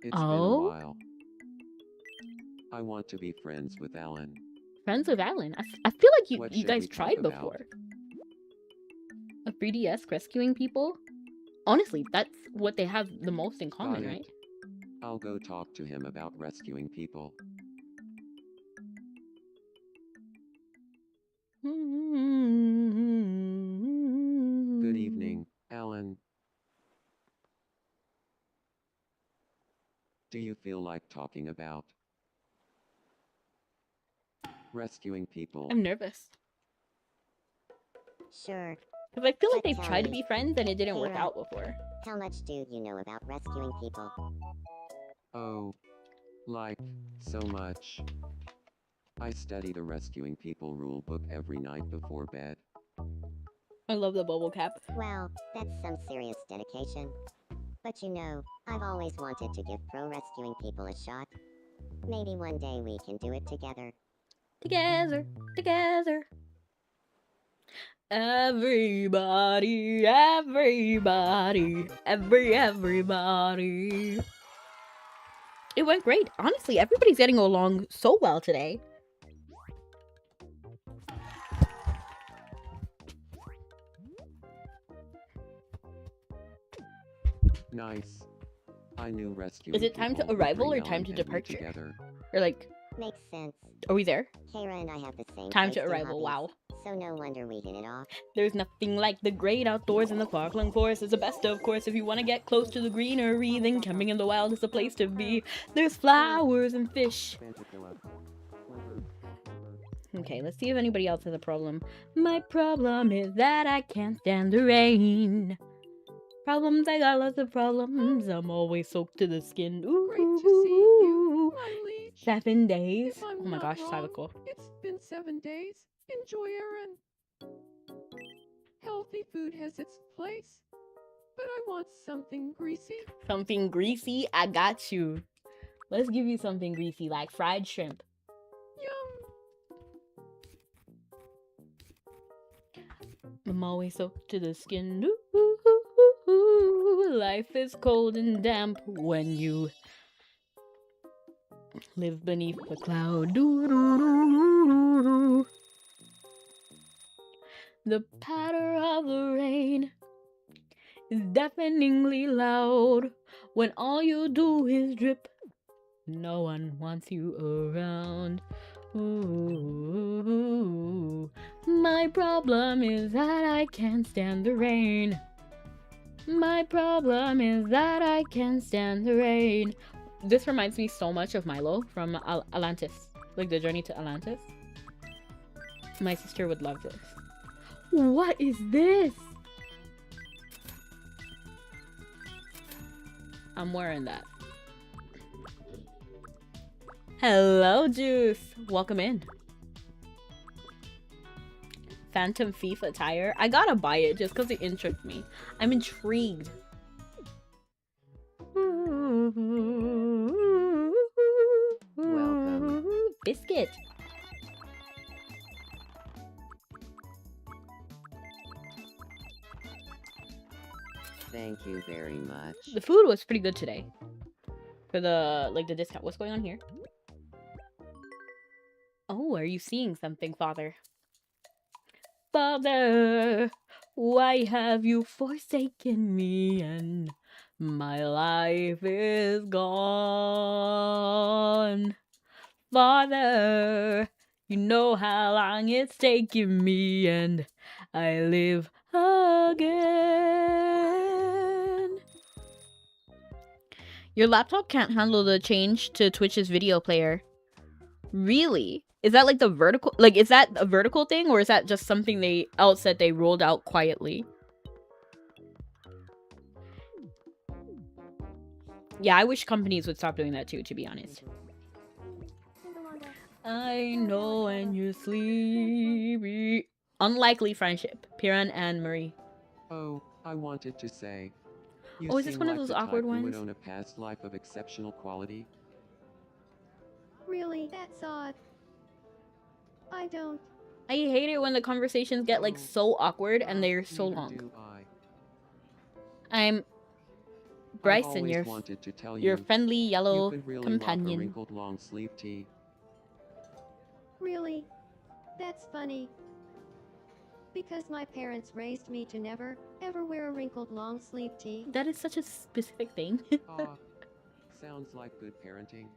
It's been a Oh? while. I want to be friends with Alan. Friends with Alan. I feel like you What you should guys we talk tried about? before. A 3DS rescuing people? Honestly, that's what they have the most in common, Got it. right? I'll go talk to him about rescuing people. Good evening, Alan. Do you feel like talking about rescuing people? I'm nervous. Sure. Because I feel like But they've tell tried to me, be friends and it didn't work Kira, out before. How much do you know about rescuing people? Oh, like, so much. I study the rescuing people rule book every night before bed. I love the bubble cap. Well, that's some serious dedication. But you know, I've always wanted to give pro rescuing people a shot. Maybe one day we can do it together. Together, together. Everybody, everybody, everybody. It went great. Honestly, everybody's getting along so well today. Nice. I knew rescuing Is it time to people would arrival bring or time Alan to and me departure? together. Or like, Makes sense. are we there? Kara and I have the same Time to taste in arrival, hobbies, wow. So no wonder we hit it off. There's nothing like the great outdoors, and the sparkling forest is the best, of course. If you want to get close to the greenery, then camping in the wild is the place to be. There's flowers and fish. Okay, let's see if anybody else has a problem. My problem is that I can't stand the rain. Problems, I got lots of problems. I'm always soaked to the skin. Ooh, Great to see you, my liege. 7 days. If I'm Oh my not gosh, wrong, Savico. It's been 7 days. Enjoy, Aaron. Healthy food has its place, but I want something greasy. Something greasy? I got you. Let's give you something greasy, like fried shrimp. Yum. I'm always soaked to the skin. Ooh, life is cold and damp when you live beneath the cloud. The patter of the rain is deafeningly loud when all you do is drip. No one wants you around. Ooh, my problem is that I can't stand the rain. My problem is that I can't stand the rain. This reminds me so much of Milo from Atlantis. Like the journey to Atlantis. My sister would love this. What is this? I'm wearing that. Hello, Juice. Welcome in. Phantom Thief attire. I gotta buy it just because it interests me. I'm intrigued. Welcome. Biscuit. Thank you very much. The food was pretty good today. For the, like, the discount. What's going on here? Oh, are you seeing something, Father? Father, why have you forsaken me and my life is gone? Father, you know how long it's taken me and I live again. Your laptop can't handle the change to Twitch's video player. Really? Is that like the vertical, like, is that a vertical thing or is that just something else that they rolled out quietly? Yeah, I wish companies would stop doing that too, to be honest. I know when you're sleepy. Unlikely friendship. Piran and Marie. Oh, I wanted to say. You Oh, is this seem one of like those the awkward type who would ones? own a past life of exceptional quality. Really? That's odd. I don't. I hate it when the conversations get like so awkward and they're so Neither long. do I. I'm I've Bryson, always wanted to tell your you, friendly you yellow could really love a companion. wrinkled long sleeve tee. Really? That's funny. Because my parents raised me to never, ever wear a wrinkled long sleeve tee. That is such a specific thing. Ah, sounds like good parenting.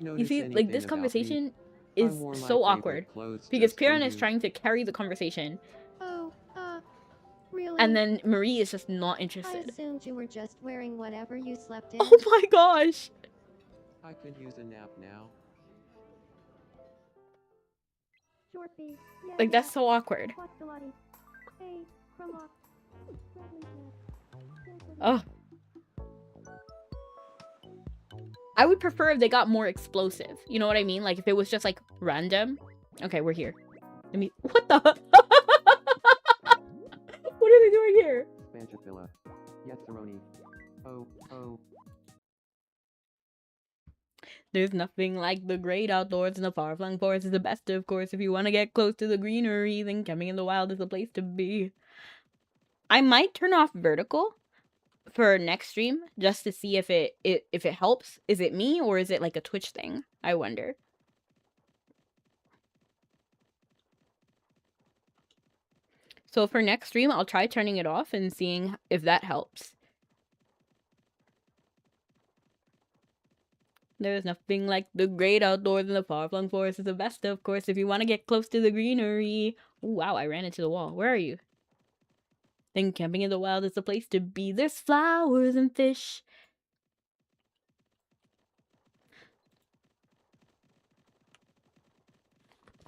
You Notice see, like anything this about me? conversation I is wore my so favorite awkward clothes because just for Piran is you. trying to carry the conversation Oh, really? and then Marie is just not I interested. assumed you were just wearing whatever you slept in. Oh my gosh! I could use a nap now. Like that's so awkward. Oh. I would prefer if they got more explosive. You know what I mean? Like if it was just like random. Okay, we're here. Let me. What the? What are they doing here? Spanchaphila. Yes, Saroni. Oh, oh. There's nothing like the great outdoors, and the far-flung forest is the best, of course. If you want to get close to the greenery, then camping in the wild is the place to be. I might turn off vertical for next stream just to see if it helps. Is it me or is it like a Twitch thing? I wonder. So for next stream, I'll try turning it off and seeing if that helps. There's nothing like the great outdoors, and the far-flung forest is the best, of course. If you want to get close to the greenery. Ooh, wow, I ran into the wall. Where are you? Then camping in the wild is the place to be. There's flowers and fish.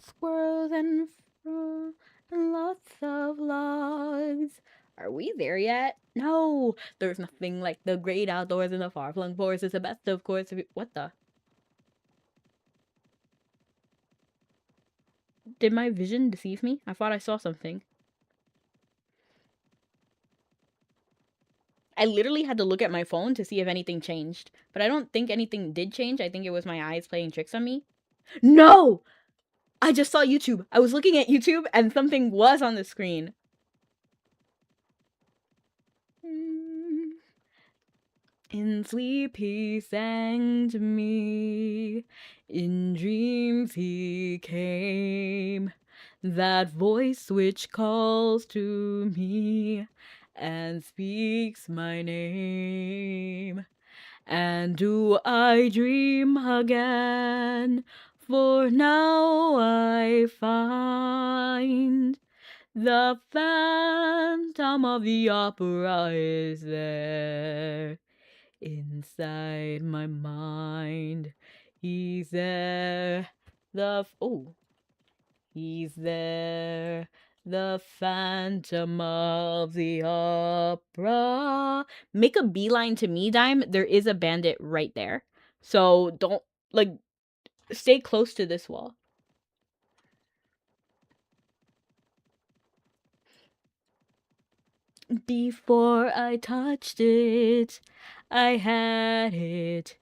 Squirrels and fruit and lots of logs. Are we there yet? No, there's nothing like the great outdoors, and the far-flung forest is the best, of course. What the? Did my vision deceive me? I thought I saw something. I literally had to look at my phone to see if anything changed. But I don't think anything did change. I think it was my eyes playing tricks on me. No! I just saw YouTube. I was looking at YouTube and something was on the screen. In sleep he sang to me, in dreams he came, that voice which calls to me and speaks my name. And do I dream again? For now I find the Phantom of the Opera is there. Inside my mind, he's there. He's there. The Phantom of the Opera. Make a beeline to me, Dime. There is a bandit right there. So don't, like, stay close to this wall. Before I touched it, I had it.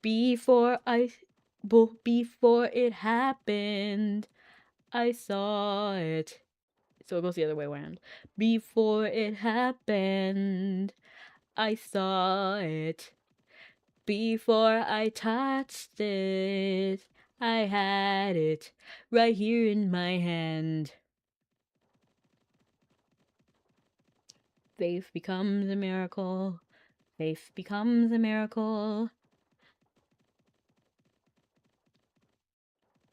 Before it happened, I saw it. So it goes the other way around. Before it happened, I saw it. Before I touched it, I had it right here in my hand. Faith becomes a miracle. Faith becomes a miracle.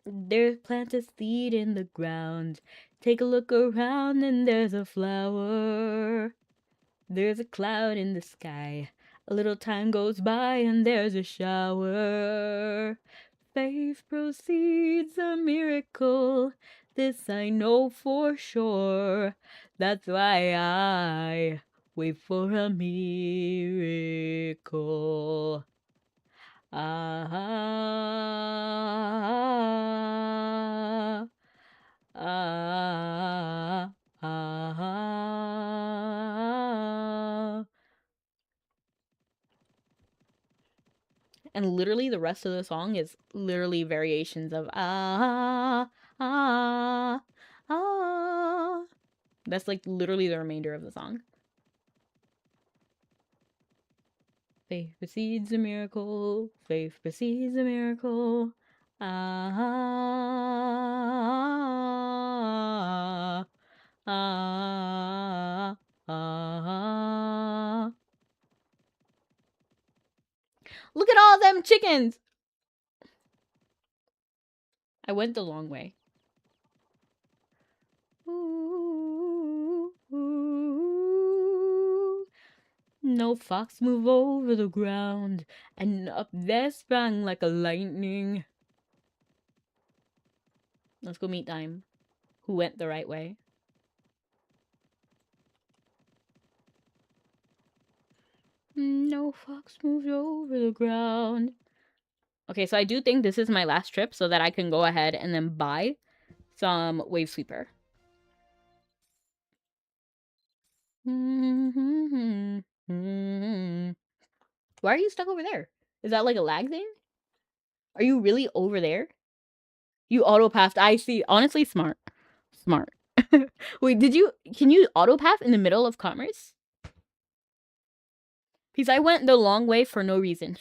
There's plant a seed in the ground. Take a look around and there's a flower. There's a cloud in the sky. A little time goes by and there's a shower. Faith proceeds a miracle. This I know for sure. That's why I wait for a miracle. Ah, ah, ah. And literally the rest of the song is literally variations of ah, ah, ah. That's like literally the remainder of the song. Faith precedes a miracle. Faith precedes a miracle. Ah, ah, ah. Look at all them chickens! I went the long way. Ooh, ooh. No fox move over the ground, and up there sprang like a lightning. Let's go meet them, who went the right way. No fox moved over the ground. Okay, so I do think this is my last trip so that I can go ahead and then buy some Wave Sweeper. Why are you stuck over there? Is that like a lag thing? Are you really over there? You auto-pathed. I see. Honestly, smart. Smart. Wait, can you auto-path in the middle of commerce? Because I went the long way for no reason.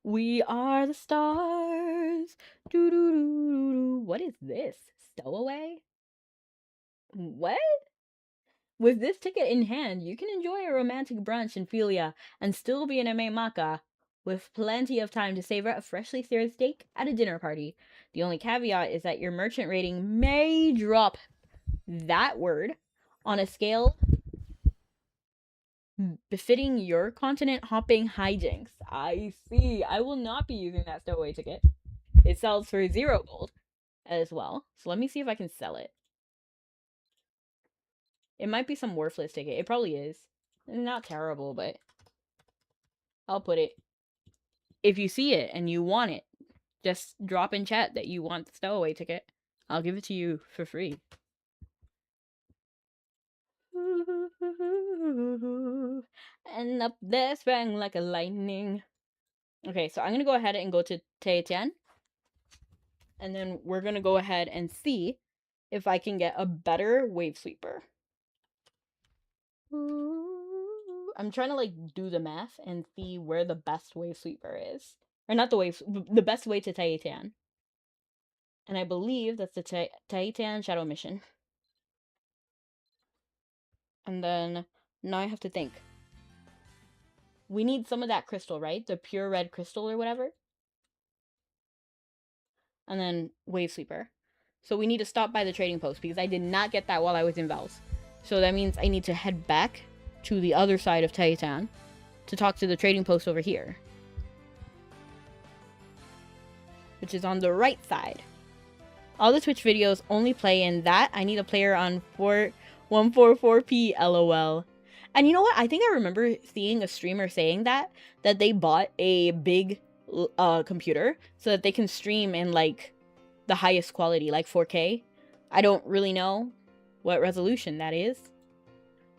We are the stars. Doo -doo -doo -doo. What is this? Stowaway? What? With this ticket in hand, you can enjoy a romantic brunch in Philia and still be an MA Maka, with plenty of time to savor a freshly seared steak at a dinner party. The only caveat is that your merchant rating may drop that word on a scale befitting your continent hopping hijinks. I see. I will not be using that stowaway ticket. It sells for 0 gold as well. So let me see if I can sell it. It might be some worthless ticket. It probably is. Not terrible, but I'll put it. If you see it and you want it, just drop in chat that you want the stowaway ticket. I'll give it to you for free. And up there sprang like a lightning. Okay, so I'm going to go ahead and go to Taetian. And then we're going to go ahead and see if I can get a better wave sweeper. I'm trying to like do the math and see where the best wave sweeper is. Or not the wave, the best way to Taetian. And I believe that's the Taetian Shadow Mission. And then now I have to think. We need some of that crystal, right? The pure red crystal or whatever. And then wave sweeper. So we need to stop by the trading post because I did not get that while I was in Vels. So that means I need to head back to the other side of Taetan to talk to the trading post over here, which is on the right side. All the Twitch videos only play in that. I need a player on 144p, lol. And you know what? I think I remember seeing a streamer saying that they bought a big computer so that they can stream in like the highest quality, like 4K. I don't really know what resolution that is.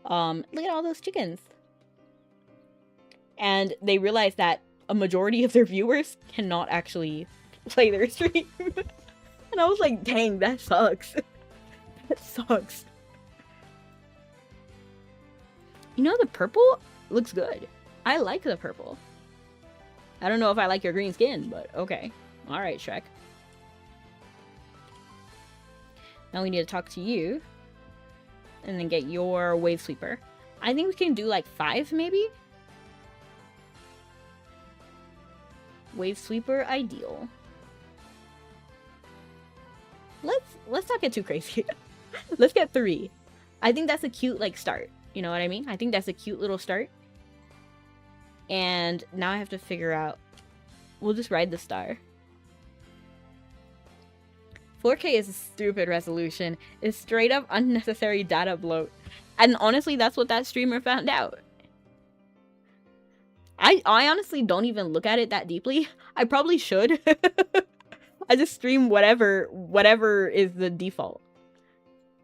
Look at all those chickens. And they realized that a majority of their viewers cannot actually play their stream. And I was like, dang, that sucks. That sucks. You know, the purple looks good. I like the purple. I don't know if I like your green skin, but okay. Alright, Shrek. Now we need to talk to you. And then get your wave sweeper. I think we can do like 5 maybe? Wave sweeper ideal. Let's not get too crazy. Let's get 3. I think that's a cute like start, You know what I mean? I think that's a cute little start. And now I have to figure out. We'll just ride the star. 4K is a stupid resolution. It's straight up unnecessary data bloat. And honestly, that's what that streamer found out. I honestly don't even look at it that deeply. I probably should. I just stream whatever is the default.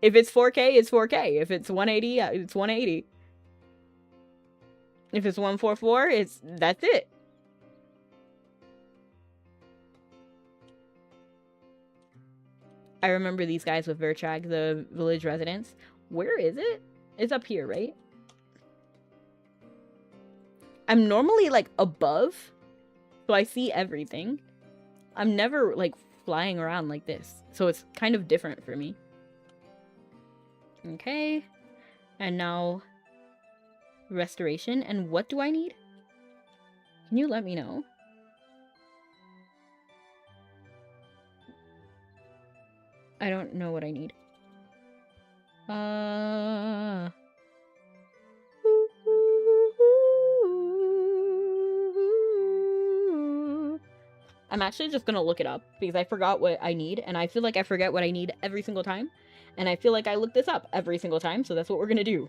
If it's 4K, it's 4K. If it's 180, it's 180. If it's 144, that's it. I remember these guys with Vertrag, the village residents. Where is it? It's up here, right? I'm normally like above, so I see everything. I'm never like flying around like this, so it's kind of different for me. Okay, and now restoration. And what do I need? Can you let me know? I don't know what I need. I'm actually just gonna look it up because I forgot what I need, and I feel like I forget what I need every single time, and I feel like I look this up every single time, so that's what we're gonna do.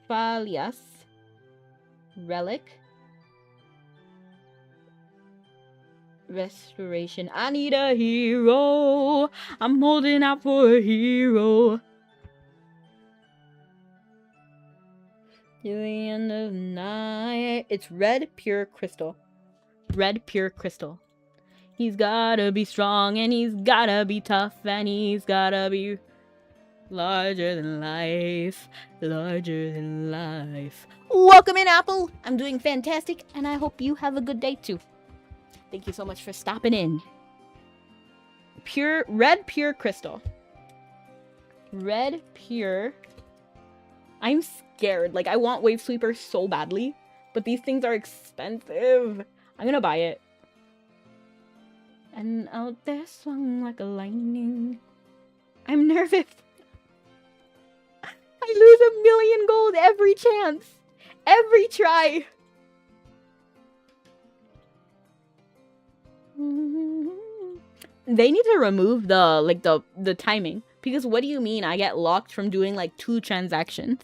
Falias. Relic. Restoration. I need a hero. I'm holding out for a hero. To the end of the night. It's red pure crystal. Red pure crystal. He's gotta be strong, and he's gotta be tough, and he's gotta be larger than life. Larger than life. Welcome in, Apple. I'm doing fantastic, and I hope you have a good day too. Thank you so much for stopping in. Red pure crystal. Red pure. I'm scared. Like, I want Wave Sweeper so badly, but these things are expensive. I'm gonna buy it. And out there swung like a lightning. I'm nervous. I lose 1,000,000 gold every chance. Every try. They need to remove the timing, because what do you mean I get locked from doing like 2 transactions?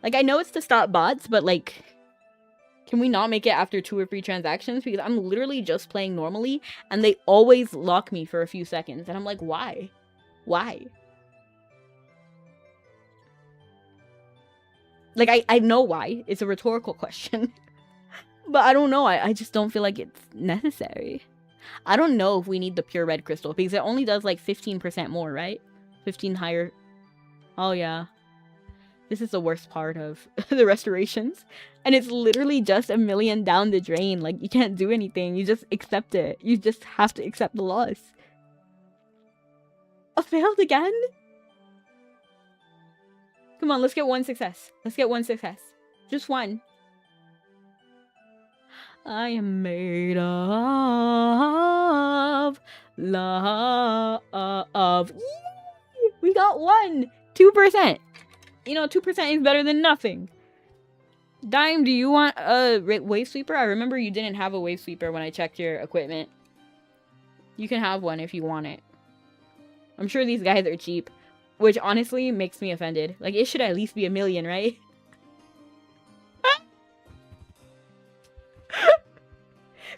Like, I know it's to stop bots, but like, can we not make it after 2 or 3 transactions? Because I'm literally just playing normally and they always lock me for a few seconds, and I'm like, why? Why? Like, I know why. It's a rhetorical question. But I don't know. I just don't feel like it's necessary. I don't know if we need the pure red crystal, because it only does like 15% more, right? 15 higher. Oh yeah. This is the worst part of the restorations. And it's literally just 1,000,000 down the drain. Like, you can't do anything. You just accept it. You just have to accept the loss. I failed again? Come on, let's get 1 success. Let's get 1 success. Just 1. I am made of love. Yay! We got 1! 2%. You know, 2% is better than nothing. Dime, do you want a wave sweeper? I remember you didn't have a wave sweeper when I checked your equipment. You can have one if you want it. I'm sure these guys are cheap, which honestly makes me offended. Like, it should at least be 1,000,000, right?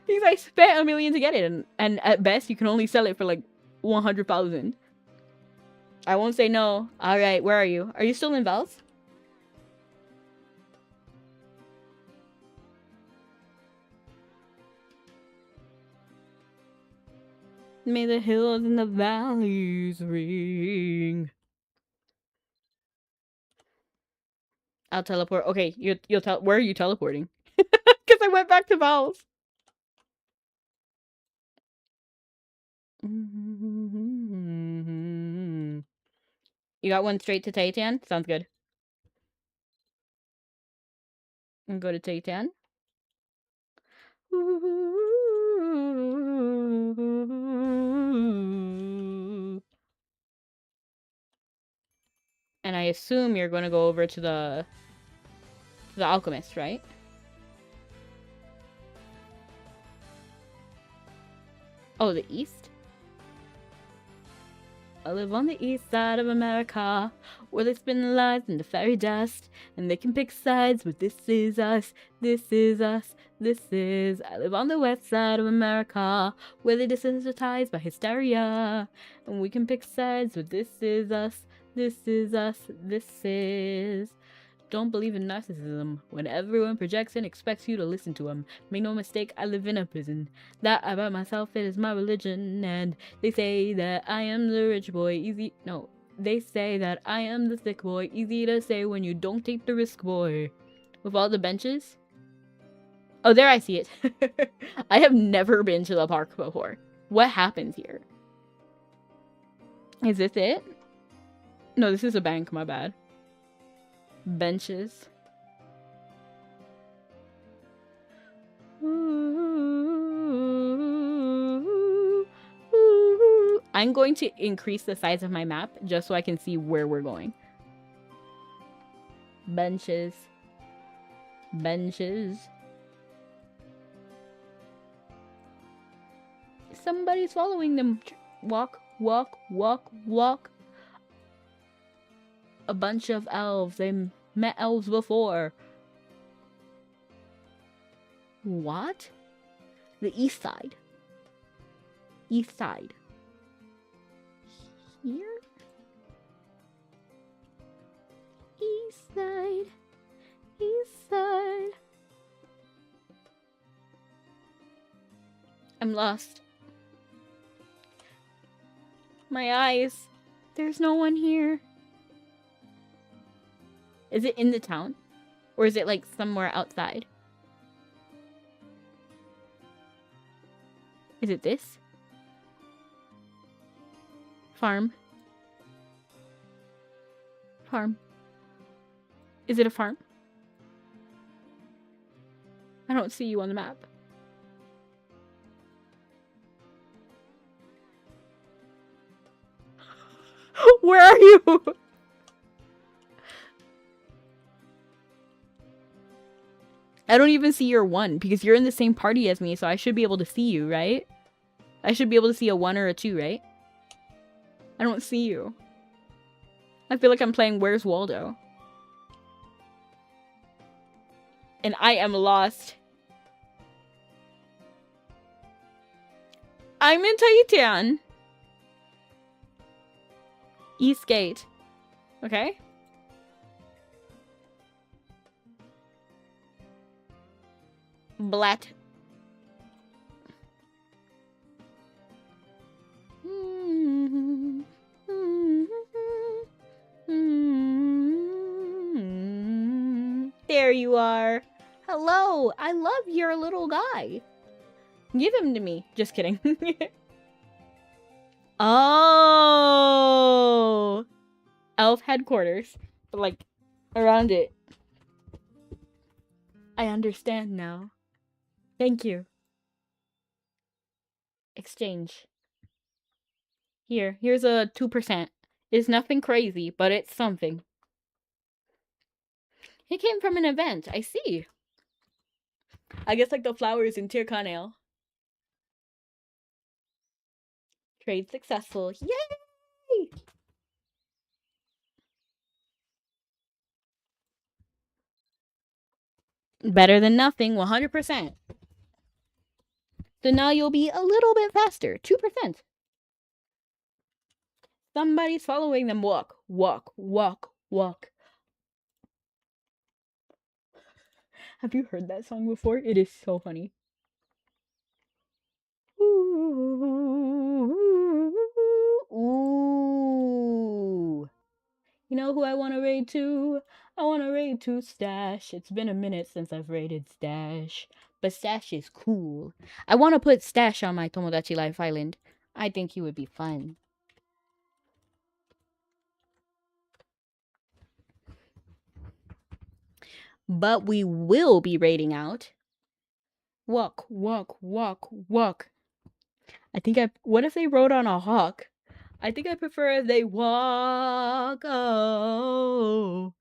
Because I spent 1,000,000 to get it, and at best you can only sell it for like 100,000. I won't say no. Alright, where are you? Are you still in Vels? May the hills and the valleys ring. I'll teleport. Okay, you'll where are you teleporting? Because I went back to Vels. You got 1 straight to Titan? Sounds good. And go to Titan. And I assume you're going to go over to the alchemist, right? Oh, the east? I live on the east side of America, where they spin the lies into fairy dust, and they can pick sides, but this is us, this is us, this is... I live on the west side of America, where they desensitize by hysteria, and we can pick sides, but this is us, this is us, this is... Don't believe in narcissism, when everyone projects and expects you to listen to them. Make no mistake, I live in a prison. That about myself, it is my religion. And they say that I am the rich boy, easy... No, they say that I am the sick boy, easy to say when you don't take the risk, boy. With all the benches? Oh, there I see it. I have never been to the park before. What happens here? Is this it? No, this is a bank, my bad. Benches. I'm going to increase the size of my map just so I can see where we're going. Benches. Benches. Somebody's following them. Walk, walk, walk, walk. A bunch of elves. They met elves before. What? The east side. East side. Here? East side. East side. I'm lost. My eyes. There's no one here. Is it in the town? Or is it like somewhere outside? Is it this? Farm. Farm. Is it a farm? I don't see you on the map. Where are you? I don't even see your 1 because you're in the same party as me, so I should be able to see you, right? I should be able to see a 1 or a 2, right? I don't see you. I feel like I'm playing Where's Waldo. And I am lost. I'm in Titan. East Gate. Okay. Blat. There you are. Hello. I love your little guy. Give him to me. Just kidding. Oh. Elf headquarters. But like around it. I understand now. Thank you. Exchange. Here's a 2%. It's nothing crazy, but it's something. It came from an event. I see. I guess like the flowers in Tirkanale. Trade successful. Yay! Better than nothing, 100%. So now you'll be a little bit faster, 2%. Somebody's following them. Walk, walk, walk, walk. Have you heard that song before? It is so funny. Ooh. You know who I want to raid to? I want to raid to Stash. It's been a minute since I've raided Stash. But Stash is cool. I want to put Stash on my Tomodachi Life Island. I think he would be fun. But we will be raiding out. Walk, walk, walk, walk. I think what if they rode on a hawk? I think I prefer if they walk. Oh.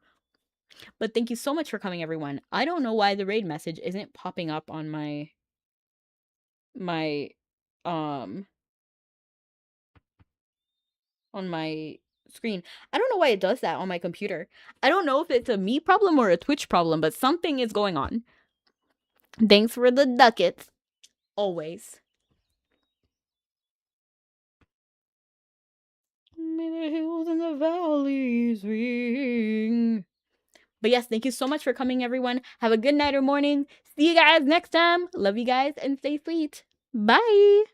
But thank you so much for coming, everyone. I don't know why the raid message isn't popping up on my on my screen. I don't know why it does that on my computer. I don't know if it's a me problem or a Twitch problem, but something is going on. Thanks for the ducats. Always. May the hills and the valleys ring. But yes, thank you so much for coming, everyone. Have a good night or morning. See you guys next time. Love you guys and stay sweet. Bye.